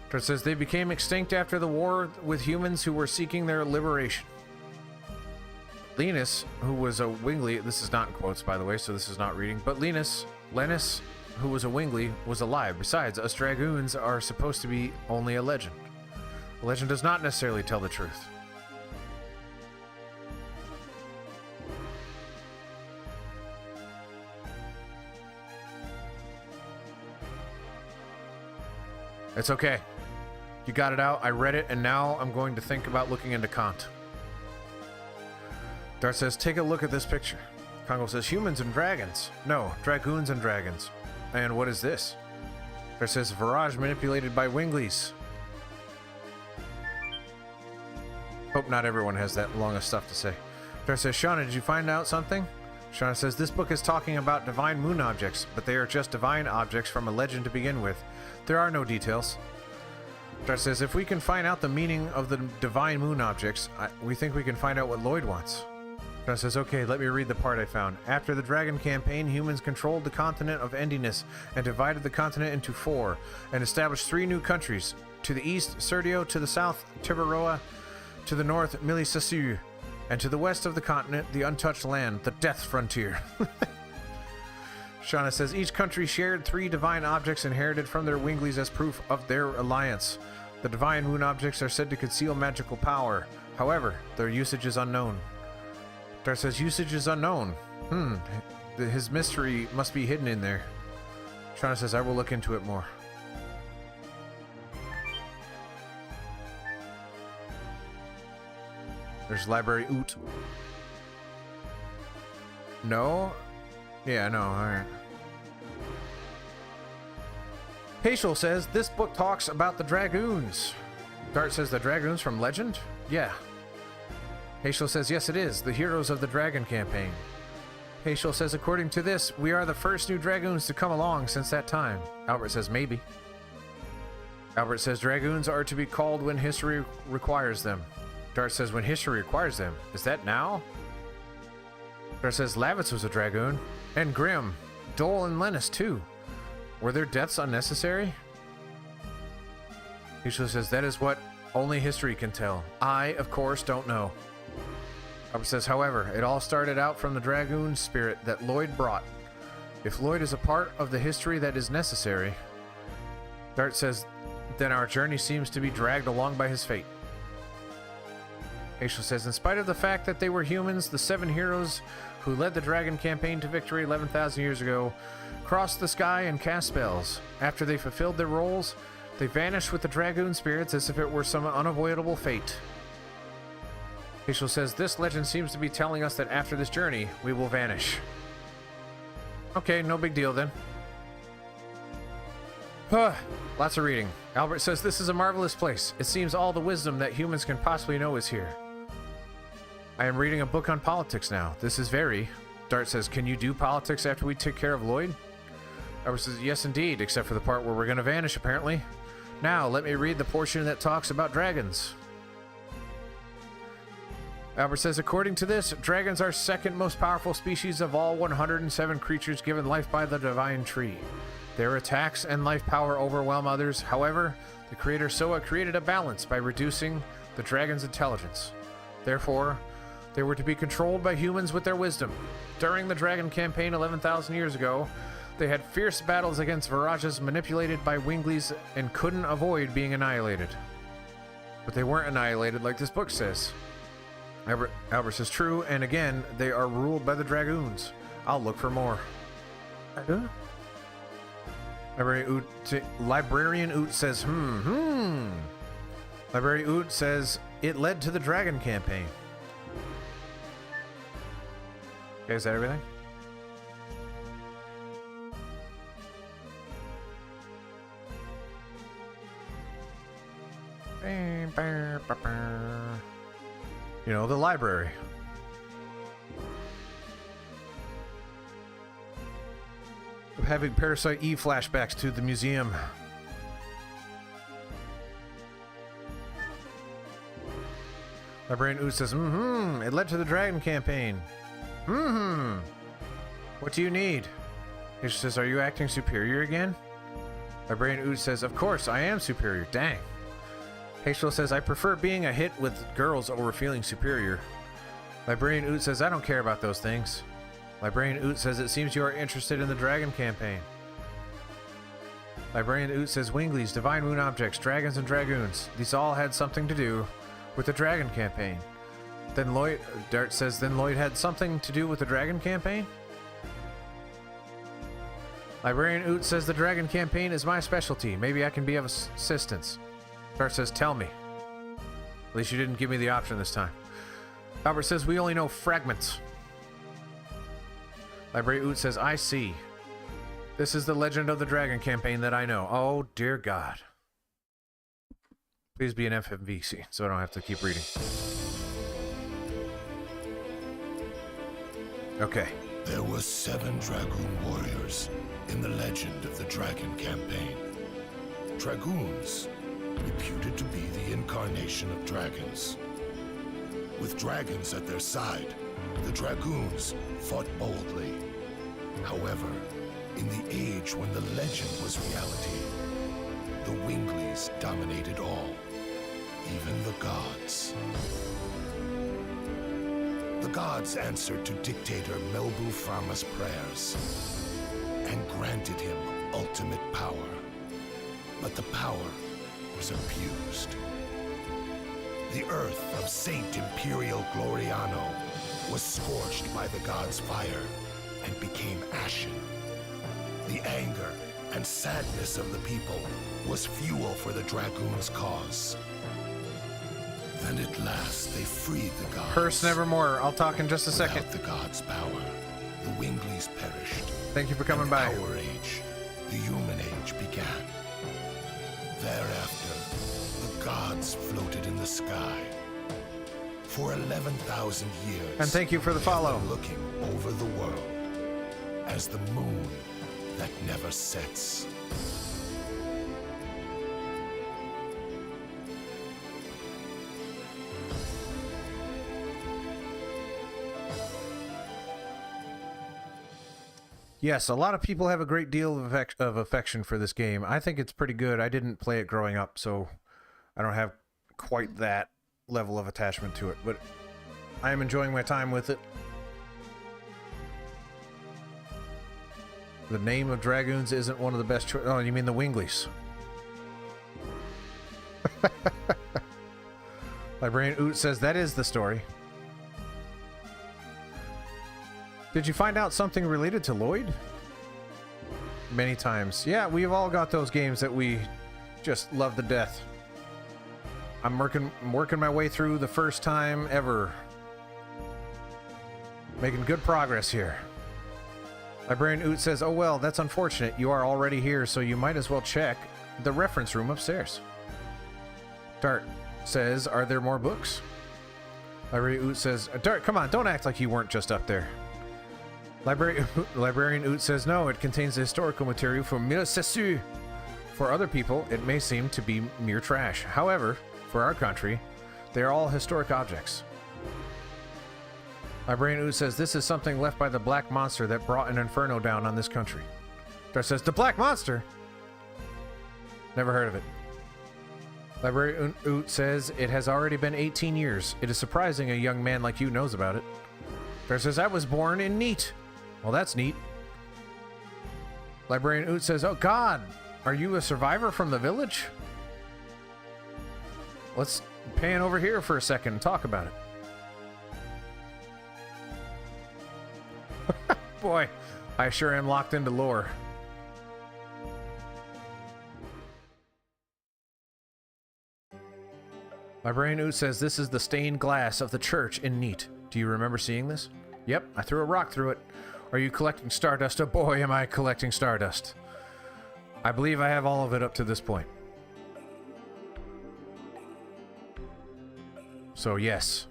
Dart says, "They became extinct after the war with humans who were seeking their liberation." Linus, who was a Wingly, this is not in quotes by the way, so this is not reading, but Linus, who was a Wingly, was alive. Besides, us Dragoons are supposed to be only a legend. The legend does not necessarily tell the truth. It's okay. You got it out, I read it, and now I'm going to think about looking into Kant. Dart says, take a look at this picture. Congo says, humans and dragons. No, dragoons and dragons. And what is this? Dart says, Virage manipulated by Winglies. Hope not everyone has that long of stuff to say. Dart says, Shauna, did you find out something? Shauna says, this book is talking about divine moon objects, but they are just divine objects from a legend to begin with. There are no details. Dart says, if we can find out the meaning of the divine moon objects, we think we can find out what Lloyd wants. Dart says, okay, let me read the part I found. After the Dragon campaign, humans controlled the continent of Endiness and divided the continent into 4 and established 3 new countries. To the east, Serdio; to the south, Tibaroa; to the north, Milisasur; and to the west of the continent, the untouched land, the Death Frontier. Shauna says, each country shared 3 divine objects inherited from their Winglies as proof of their alliance. The divine moon objects are said to conceal magical power. However, their usage is unknown. Dart says, usage is unknown. His mystery must be hidden in there. Shauna says, I will look into it more. There's Library Oot. No? Yeah, no, alright. Paschal says, this book talks about the Dragoons. Dart says, the Dragoons from Legend? Yeah. Paschal says, yes it is, the heroes of the Dragon campaign. Paschal says, according to this, we are the first new Dragoons to come along since that time. Albert says, maybe. Albert says, Dragoons are to be called when history requires them. Dart says, when history requires them. Is that now? Dart says, Lavitz was a Dragoon. And Grimm. Dole and Lennis, too. Were their deaths unnecessary? Paschal says, that is what only history can tell. I, of course, don't know. Albert says, however, it all started out from the Dragoon spirit that Lloyd brought. If Lloyd is a part of the history that is necessary, Dart says, then our journey seems to be dragged along by his fate. Paschal says, in spite of the fact that they were humans, the 7 heroes who led the Dragon campaign to victory 11,000 years ago crossed the sky and cast spells. After they fulfilled their roles, they vanished with the Dragoon spirits as if it were some unavoidable fate. Paschal says, this legend seems to be telling us that after this journey, we will vanish. Okay, no big deal then. Lots of reading. Albert says, this is a marvelous place. It seems all the wisdom that humans can possibly know is here. I am reading a book on politics now. This is very... Dart says, can you do politics after we take care of Lloyd? Albert says, yes indeed, except for the part where we're going to vanish, apparently. Now, let me read the portion that talks about dragons. Albert says, according to this, dragons are second most powerful species of all 107 creatures given life by the Divine Tree. Their attacks and life power overwhelm others. However, the creator Soa created a balance by reducing the dragon's intelligence. Therefore, they were to be controlled by humans with their wisdom. During the Dragon campaign 11,000 years ago, they had fierce battles against Virages manipulated by Winglies and couldn't avoid being annihilated. But they weren't annihilated like this book says. Albert says, true, and again, they are ruled by the Dragoons. I'll look for more. Librarian Oot says, Librarian Oot says, it led to the Dragon campaign. Okay, is that everything? You know, the library. I'm having Parasite Eve flashbacks to the museum. Librarian Oot says, it led to the Dragon campaign. What do you need? He says, are you acting superior again? Librarian Oot says, of course, I am superior. Dang. Paschal says, I prefer being a hit with girls over feeling superior. Librarian Oot says, I don't care about those things. Librarian Oot says, it seems you are interested in the Dragon campaign. Librarian Oot says Winglies, Divine Moon Objects, Dragons and Dragoons. These all had something to do with the Dragon campaign. Then Lloyd... Dart says, then Lloyd had something to do with the Dragon campaign? Librarian Oot says the Dragon campaign is my specialty. Maybe I can be of assistance. Dart says, tell me. At least you didn't give me the option this time. Albert says, we only know fragments. Librarian Oot says, I see. This is the Legend of the Dragon campaign that I know. Oh, dear God. Please be an FMVC, so I don't have to keep reading. Okay. There were 7 Dragoon warriors in the Legend of the Dragon campaign. Dragoons, reputed to be the incarnation of dragons. With dragons at their side, the Dragoons fought boldly. However, in the age when the legend was reality, the Winglies dominated all, even the gods. The gods answered to dictator Melbu Frama's prayers and granted him ultimate power. But the power was abused. The earth of Saint Imperial Gloriano was scorched by the gods' fire and became ashen. The anger and sadness of the people was fuel for the Dragoons' cause. Then at last they freed the gods. Curse nevermore. I'll talk in just a second. Without the gods' power, the Winglies perished. Thank you for coming by. Our age, the human age, began. Thereafter, the gods floated in the sky. For 11,000 years. And thank you for the follow. Looking over the world as the moon that never sets. Yes, a lot of people have a great deal of affection for this game. I think it's pretty good. I didn't play it growing up, so I don't have quite that level of attachment to it, but I am enjoying my time with it. The name of Dragoons isn't one of the best choices. Oh, you mean the Winglies. Librarian Oot says that is the story. Did you find out something related to Lloyd? Many times. Yeah, we've all got those games that we just love to death. I'm working my way through the first time ever. Making good progress here. Librarian Oot says, oh well, that's unfortunate. You are already here, so you might as well check the reference room upstairs. Dart says, are there more books? Librarian Oot says, Dart, come on, don't act like you weren't just up there. Librarian Oot says, no, it contains the historical material from Mille Sessu. For other people, it may seem to be mere trash. However, for our country, they are all historic objects. Librarian Oot says, this is something left by the Black Monster that brought an inferno down on this country. Dart says, the Black Monster? Never heard of it. Librarian Oot says, it has already been 18 years. It is surprising a young man like you knows about it. Dart says, I was born in Neat. Well, that's neat. Librarian Oot says, oh God, are you a survivor from the village? Let's pan over here for a second and talk about it. Boy, I sure am locked into lore. Librarian Oot says this is the stained glass of the church in Neat. Do you remember seeing this? Yep, I threw a rock through it. Are you collecting stardust? Oh boy, am I collecting stardust. I believe I have all of it up to this point. So yes.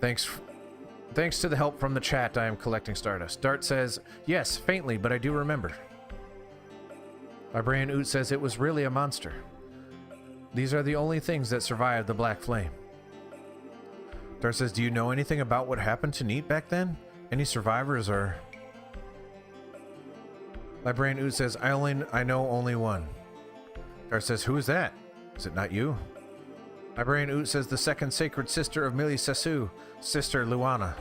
Thanks to the help from the chat, I am collecting stardust. Dart says, yes, faintly, but I do remember. Librarian Oot says it was really a monster. These are the only things that survived the Black Flame. Dart says, do you know anything about what happened to Neat back then? Any survivors or... Librarian Oot says, I know only one. Dart says, who is that? Is it not you? Librarian Oot says, the second sacred sister of Mille Sessu, Sister Luana.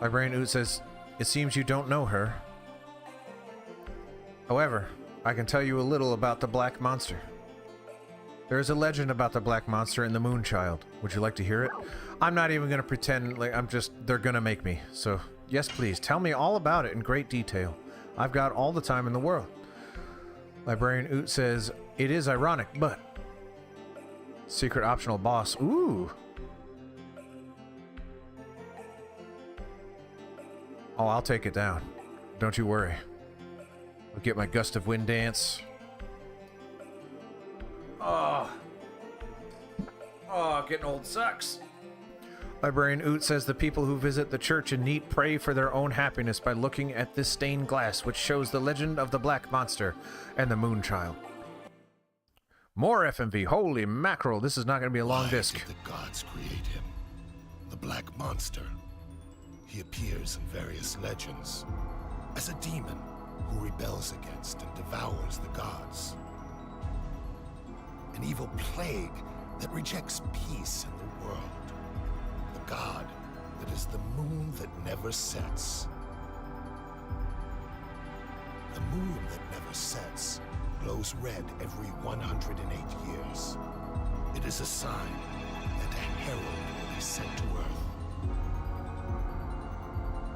Librarian Oot says, it seems you don't know her. However, I can tell you a little about the Black Monster. There is a legend about the Black Monster and the Moonchild. Would you like to hear it? I'm not even going to pretend like they're going to make me. So, yes, please, tell me all about it in great detail. I've got all the time in the world. Librarian Oot says, it is ironic, but... Secret optional boss. Ooh! Oh, I'll take it down. Don't you worry. I'll get my gust of wind dance. Oh, getting old sucks. Librarian Oot says the people who visit the church in Neat pray for their own happiness by looking at this stained glass, which shows the legend of the Black Monster and the Moonchild. More FMV. Holy mackerel, this is not going to be a long disc. Why did the gods create him? The Black Monster. He appears in various legends as a demon who rebels against and devours the gods. An evil plague that rejects peace in the world. The god that is the moon that never sets. The moon that never sets glows red every 108 years. It is a sign that a herald will be sent to Earth.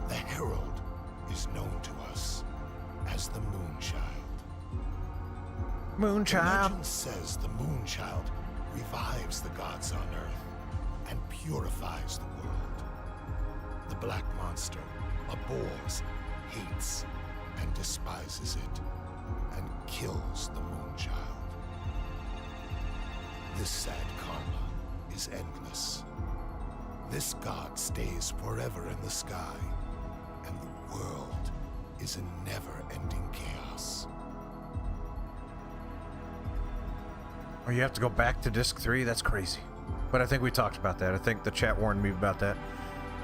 The herald is known to us as the Moonchild. Moonchild. Legend says the Moonchild revives the gods on Earth and purifies the world. The Black Monster abhors, hates, and despises it, and kills the Moonchild. This sad karma is endless. This god stays forever in the sky, and the world is in never-ending chaos. Oh, you have to go back to disc 3? That's crazy. But I think we talked about that. I think the chat warned me about that.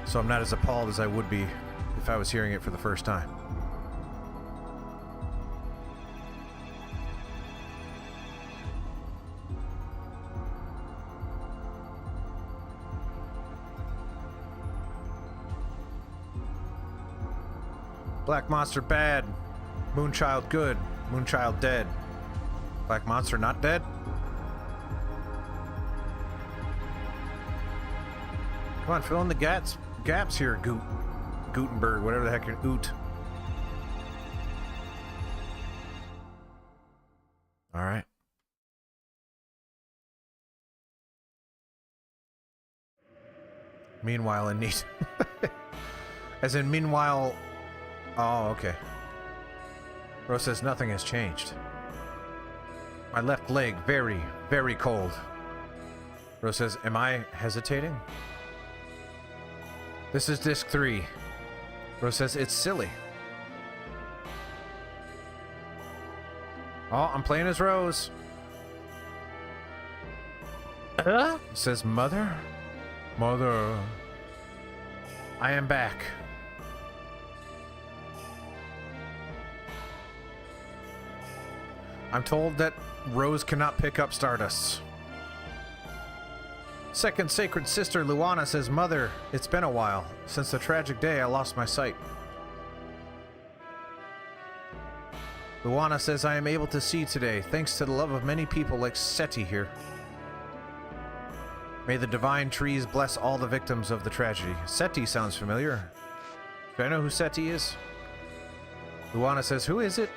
So I'm not as appalled as I would be if I was hearing it for the first time. Black Monster bad. Moonchild good. Moonchild dead. Black Monster not dead? Come on, fill in the gaps here, Gutenberg, whatever the heck you're... Oot. Alright. Meanwhile, in Neat. As in, meanwhile... Oh, okay. Rose says nothing has changed. My left leg, very, very cold. Rose says, am I hesitating? This is disc 3. Rose says, it's silly. Oh, I'm playing as Rose. Says, Mother? Mother. I am back. I'm told that Rose cannot pick up Stardust. Second Sacred Sister Luana says, Mother, it's been a while. Since the tragic day I lost my sight. Luana says, I am able to see today, thanks to the love of many people like Seti here. May the divine trees bless all the victims of the tragedy. Seti sounds familiar. Do I know who Seti is? Luana says, who is it?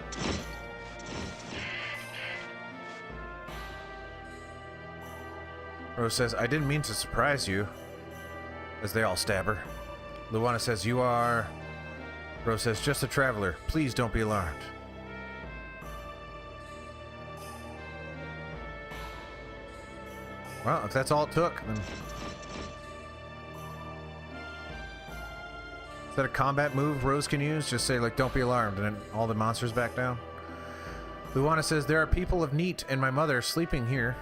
Rose says, I didn't mean to surprise you. As they all stab her. Luana says, you are... Rose says, just a traveler. Please don't be alarmed. Well, if that's all it took, then... Is that a combat move Rose can use? Just say, like, don't be alarmed, and then all the monsters back down? Luana says, there are people of Neat and my mother sleeping here.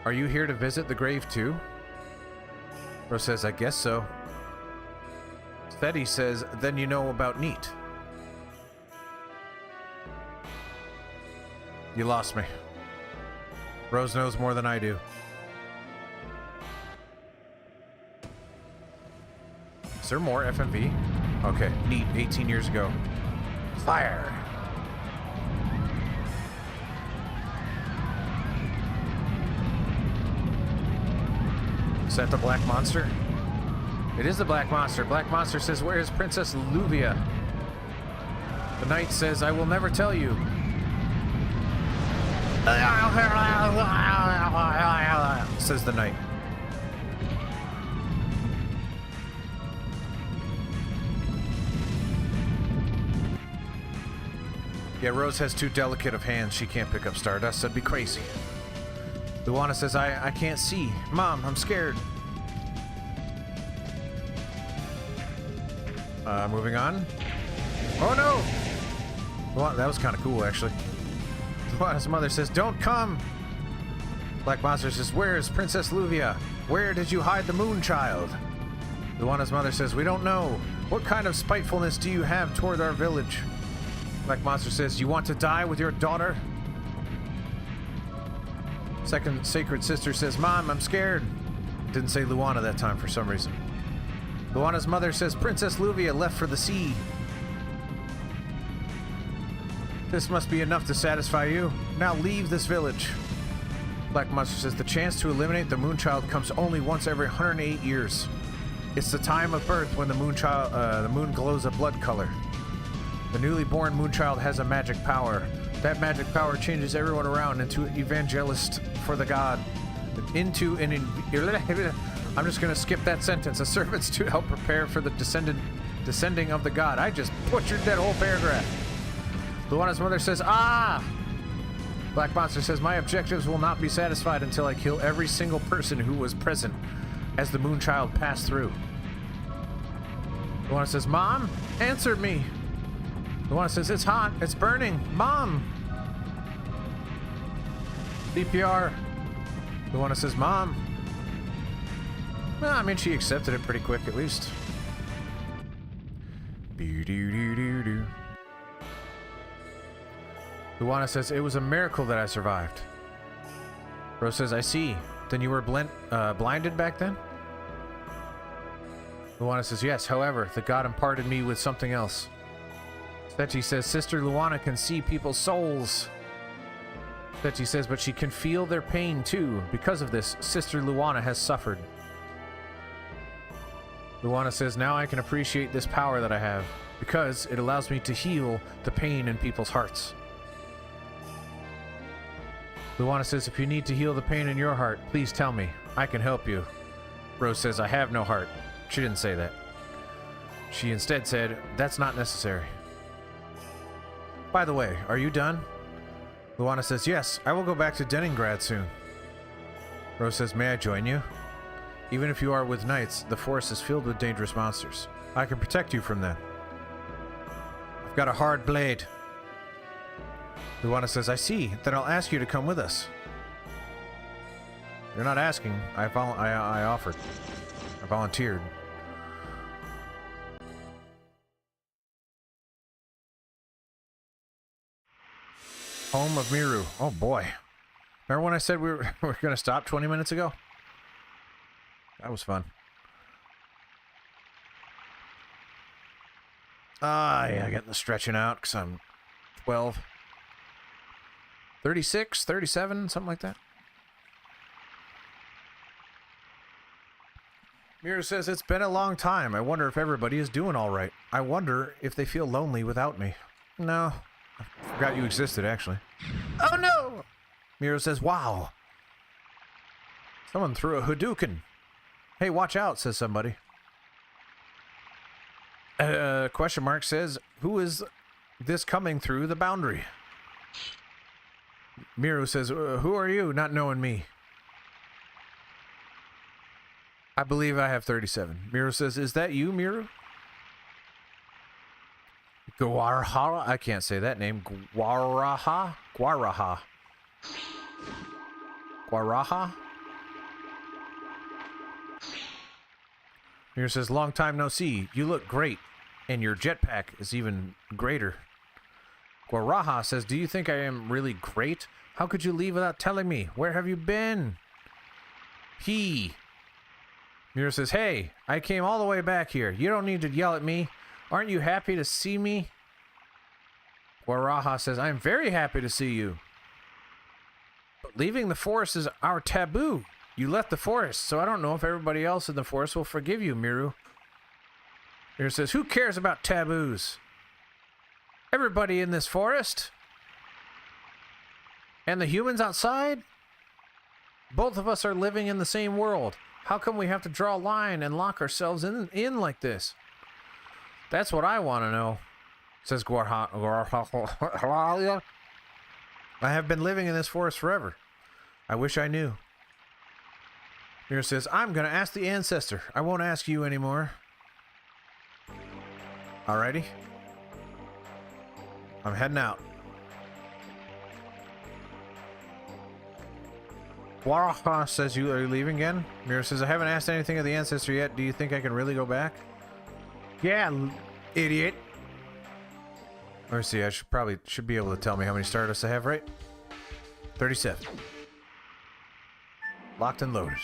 Are you here to visit the grave too? Rose says, I guess so. Seti says, then you know about Neat. You lost me. Rose knows more than I do. Is there more FMV? Okay, Neat, 18 years ago. Fire. Is that the black monster? It is the black monster. Black monster says, where is Princess Luvia? The knight says, I will never tell you. Says the knight. Yeah, Rose has too delicate of hands. She can't pick up Stardust. That'd be crazy. Luana says, I can't see. Mom, I'm scared. Moving on. Oh no! Luana, that was kind of cool, actually. Luana's mother says, don't come! Black Monster says, where is Princess Luvia? Where did you hide the moon child? Luana's mother says, we don't know. What kind of spitefulness do you have toward our village? Black Monster says, you want to die with your daughter? Second Sacred Sister says, Mom, I'm scared. Didn't say Luana that time for some reason. Luana's mother says, Princess Luvia left for the sea. This must be enough to satisfy you. Now leave this village. Black Monster says, the chance to eliminate the Moonchild comes only once every 108 years. It's the time of birth when the moon glows a blood color. The newly born Moonchild has a magic power. That magic power changes everyone around into an evangelist for the god. I'm just going to skip that sentence. A servants to help prepare for the descending of the god. I just butchered that whole paragraph. Luana's mother says, ah! Black Monster says, my objectives will not be satisfied until I kill every single person who was present as the Moonchild passed through. Luana says, Mom, answer me. Luana says, it's hot, it's burning, Mom. CPR. Luana says, Mom. Well, I mean, she accepted it pretty quick, at least. Luana says, it was a miracle that I survived. Rose says, I see. Then you were blinded back then? Luana says, yes, however, the god imparted me with something else. Sechi says, Sister Luana can see people's souls. Sechi says, but she can feel their pain too. Because of this, Sister Luana has suffered. Luana says, now I can appreciate this power that I have, because it allows me to heal the pain in people's hearts. Luana says, if you need to heal the pain in your heart, please tell me. I can help you. Rose says, I have no heart. She didn't say that. She instead said, that's not necessary. By the way, are you done? Luana says, yes, I will go back to Denningrad soon. Rose says, may I join you? Even if you are with knights, the forest is filled with dangerous monsters. I can protect you from them. I've got a hard blade. Luana says, I see. Then I'll ask you to come with us. You're not asking. I offered. I volunteered. Home of Miru. Oh boy. Remember when I said we were going to stop 20 minutes ago? That was fun. Yeah, getting the stretching out because I'm 12. 36, 37, something like that. Miru says, it's been a long time. I wonder if everybody is doing all right. I wonder if they feel lonely without me. No. I forgot you existed, actually. Oh, no! Miru says, wow. Someone threw a Hadouken. Hey, watch out, says somebody. Question mark says, who is this coming through the boundary? Miru says, who are you, not knowing me? I believe I have 37. Miru says, is that you, Miru? Guaraha? I can't say that name. Guaraha? Guaraha. Guaraha? Miru says, long time no see. You look great. And your jetpack is even greater. Guaraha says, do you think I am really great? How could you leave without telling me? Where have you been? Miru says, hey, I came all the way back here. You don't need to yell at me. Aren't you happy to see me? Waraha says, I am very happy to see you. But leaving the forest is our taboo. You left the forest, so I don't know if everybody else in the forest will forgive you, Miru. Miru says, who cares about taboos? Everybody in this forest? And the humans outside? Both of us are living in the same world. How come we have to draw a line and lock ourselves in like this? That's what I want to know, says Guarha. I have been living in this forest forever. I wish I knew. Miru says, I'm going to ask the ancestor. I won't ask you anymore. Alrighty. I'm heading out. Waraha says, are you leaving again? Miru says, I haven't asked anything of the ancestor yet. Do you think I can really go back? Yeah, idiot. Let me see. I should be able to tell me how many Stardust I have, right? 37. Locked and loaded.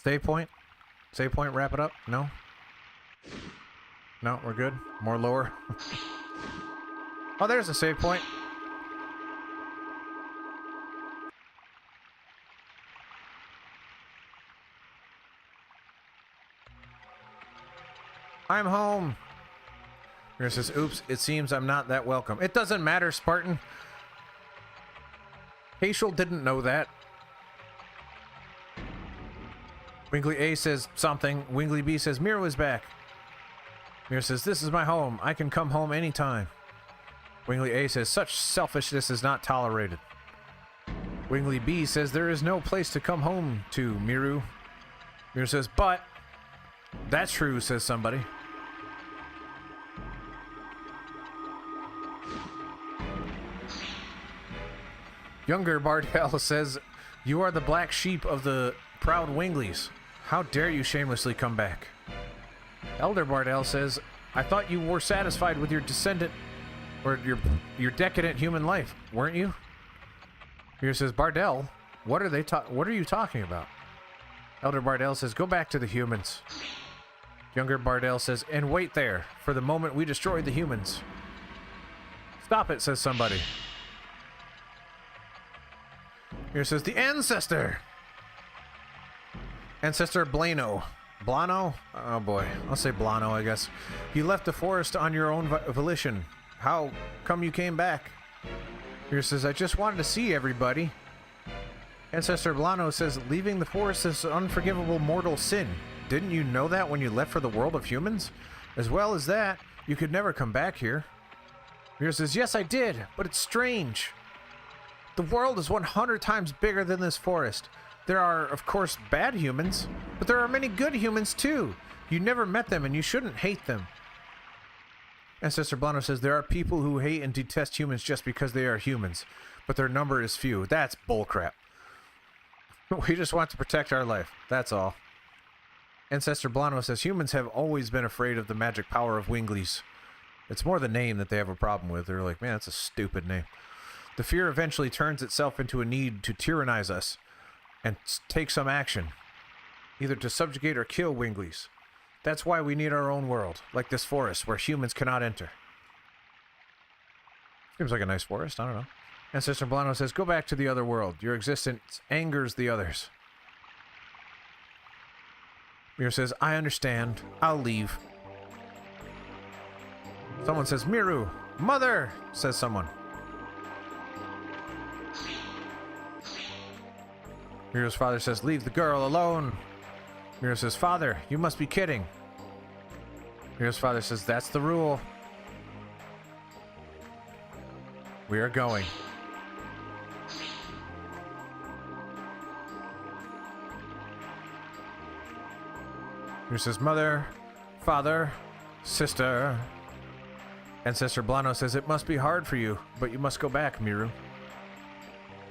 Save point? Save point, wrap it up? No? No, we're good? More lower? Oh, there's a save point. I'm home. Mira says, oops, it seems I'm not that welcome. It doesn't matter, Spartan. Hazel didn't know that. Wingley A says something. Wingley B says, Mira is back. Mira says, this is my home. I can come home anytime. Wingley A says, such selfishness is not tolerated. Wingley B says, there is no place to come home to, Miru. Miru says, but that's true, says somebody. Younger Bardell says, you are the black sheep of the proud Wingleys. How dare you shamelessly come back? Elder Bardell says, I thought you were satisfied with your descendant, or your decadent human life, weren't you? Here says, Bardell, what are you talking about? Elder Bardell says, go back to the humans. Younger Bardell says, and wait there, for the moment we destroy the humans. Stop it, says somebody. Here says, the ancestor! Ancestor Blano. Blano? Oh boy, I'll say Blano, I guess. You left the forest on your own volition. How come you came back? Here says, I just wanted to see everybody. Ancestor Blano says, leaving the forest is an unforgivable mortal sin. Didn't you know that when you left for the world of humans? As well as that, you could never come back here. Here says, yes, I did, but it's strange. The world is 100 times bigger than this forest. There are, of course, bad humans, but there are many good humans too. You never met them and you shouldn't hate them. Ancestor Blano says, there are people who hate and detest humans just because they are humans, but their number is few. That's bullcrap. We just want to protect our life. That's all. Ancestor Blano says, humans have always been afraid of the magic power of Wingleys. It's more the name that they have a problem with. They're like, man, that's a stupid name. The fear eventually turns itself into a need to tyrannize us and take some action, either to subjugate or kill Wingleys. That's why we need our own world, like this forest where humans cannot enter. Seems like a nice forest, I don't know. Ancestor Blano says, go back to the other world. Your existence angers the others. Miru says, I understand. I'll leave. Someone says, Miru! Mother! Says someone. Miru's father says, leave the girl alone. Miru says, Father, you must be kidding. Miru's father says, that's the rule. We are going. Miru says, Mother, Father, Sister. Ancestor Blano says, it must be hard for you, but you must go back, Miru.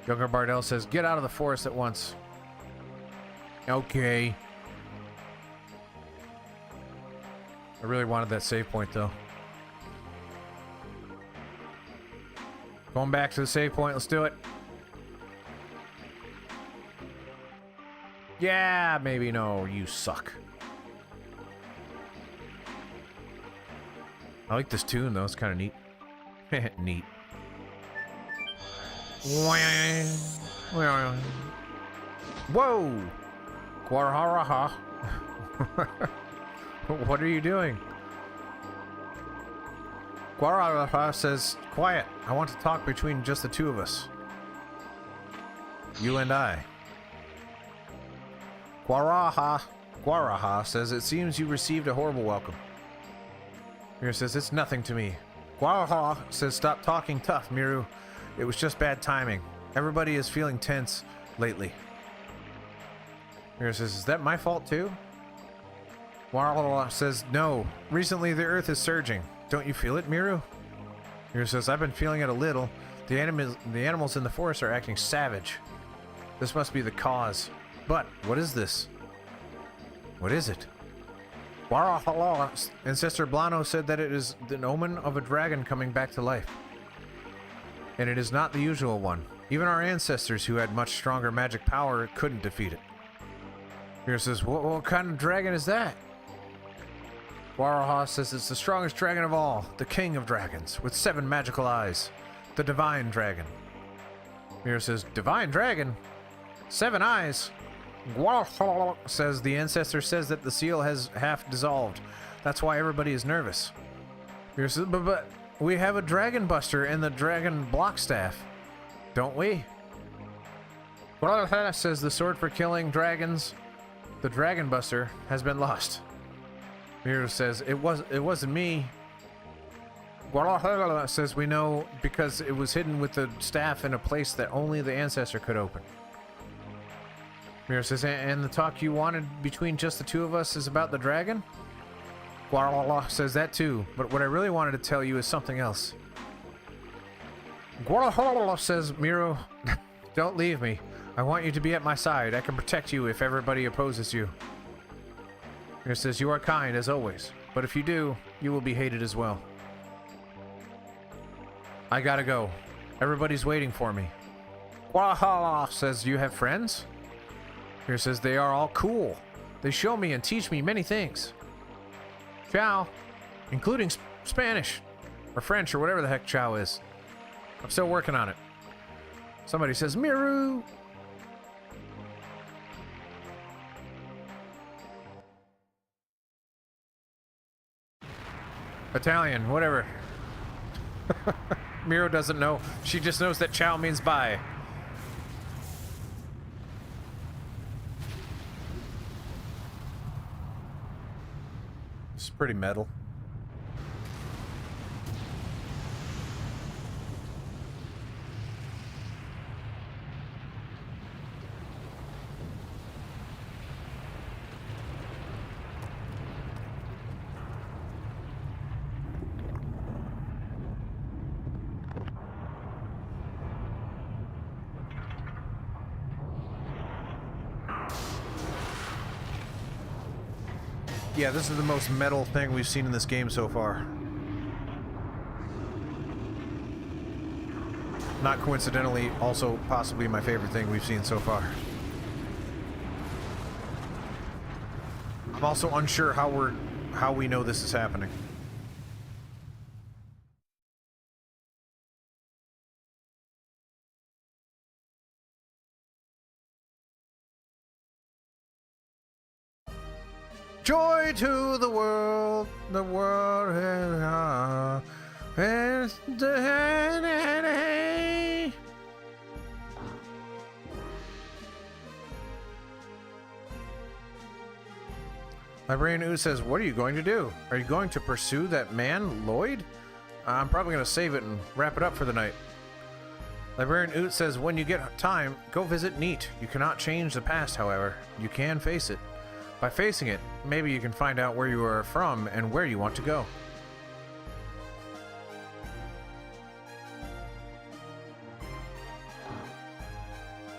Younger Bardell says, get out of the forest at once. Okay. I really wanted that save point, though. Going back to the save point, let's do it. Yeah, maybe no, you suck. I like this tune though, it's kind of neat. Neat. Whoa! Guaraharaha. What are you doing? Guaraharaha says, quiet. I want to talk between just the two of us. You and I. Guaraha says, it seems you received a horrible welcome. Miru says, it's nothing to me. Guaraha says, stop talking tough, Miru. It was just bad timing. Everybody is feeling tense lately. Miru says, is that my fault too? Guaraha says, no. Recently the earth is surging. Don't you feel it, Miru? Miru says, I've been feeling it a little. The animals in the forest are acting savage. This must be the cause. But, what is this? What is it? Ancestor Blano said that it is the omen of a dragon coming back to life. And it is not the usual one. Even our ancestors who had much stronger magic power couldn't defeat it. Miru says, what kind of dragon is that? Guaraha says it's the strongest dragon of all, the king of dragons, with 7 magical eyes. The divine dragon. Miru says, divine dragon? 7 eyes? Guaraha says the ancestor says that the seal has half dissolved. That's why everybody is nervous. Miru says, but we have a dragon buster and the dragon block staff, don't we? Guaraha says the sword for killing dragons, the dragon buster, has been lost. Miru says, it wasn't me. Guaraha says we know because it was hidden with the staff in a place that only the ancestor could open. Miru says, and the talk you wanted between just the two of us is about the dragon? Guaraha says that too, but what I really wanted to tell you is something else. Guaraha says, Miru, don't leave me. I want you to be at my side. I can protect you if everybody opposes you. Miru says, you are kind as always, but if you do, you will be hated as well. I gotta go. Everybody's waiting for me. Guaraha says, you have friends? Miru says, they are all cool. They show me and teach me many things. Ciao. Including Spanish. Or French, or whatever the heck ciao is. I'm still working on it. Somebody says, Miru! Italian, whatever. Miru doesn't know. She just knows that ciao means bye. It's pretty metal. Yeah, this is the most metal thing we've seen in this game so far. Not coincidentally, also possibly my favorite thing we've seen so far. I'm also unsure how we know this is happening. Joy to the world is the Librarian Ooh says, what are you going to do? Are you going to pursue that man, Lloyd? I'm probably going to save it and wrap it up for the night. Librarian Oot says, when you get time, go visit Neat. You cannot change the past, however. You can face it. By facing it, maybe you can find out where you are from and where you want to go.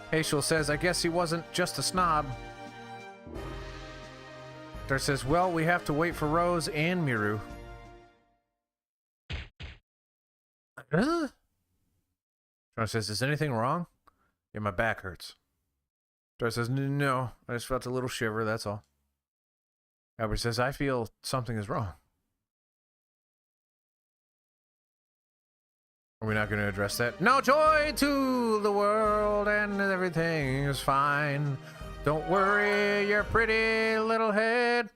Hashel says, I guess he wasn't just a snob. Dar says, well, we have to wait for Rose and Miru. John says, is anything wrong? Yeah, my back hurts. Dar says, no, I just felt a little shiver, that's all. Albert says, I feel something is wrong. Are we not going to address that? No joy to the world and everything is fine. Don't worry your pretty little head.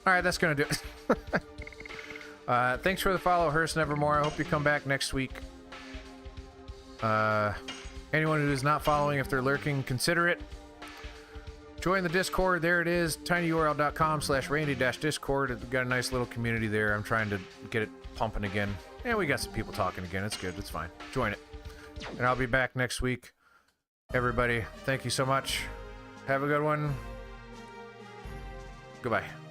Alright, that's going to do it. Thanks for the follow, Hearst Nevermore. I hope you come back next week. Anyone who is not following, if they're lurking, consider it. Join the Discord. There it is. tinyurl.com/randy-discord. We've got a nice little community there. I'm trying to get it pumping again. And we got some people talking again. It's good. It's fine. Join it. And I'll be back next week. Everybody, thank you so much. Have a good one. Goodbye.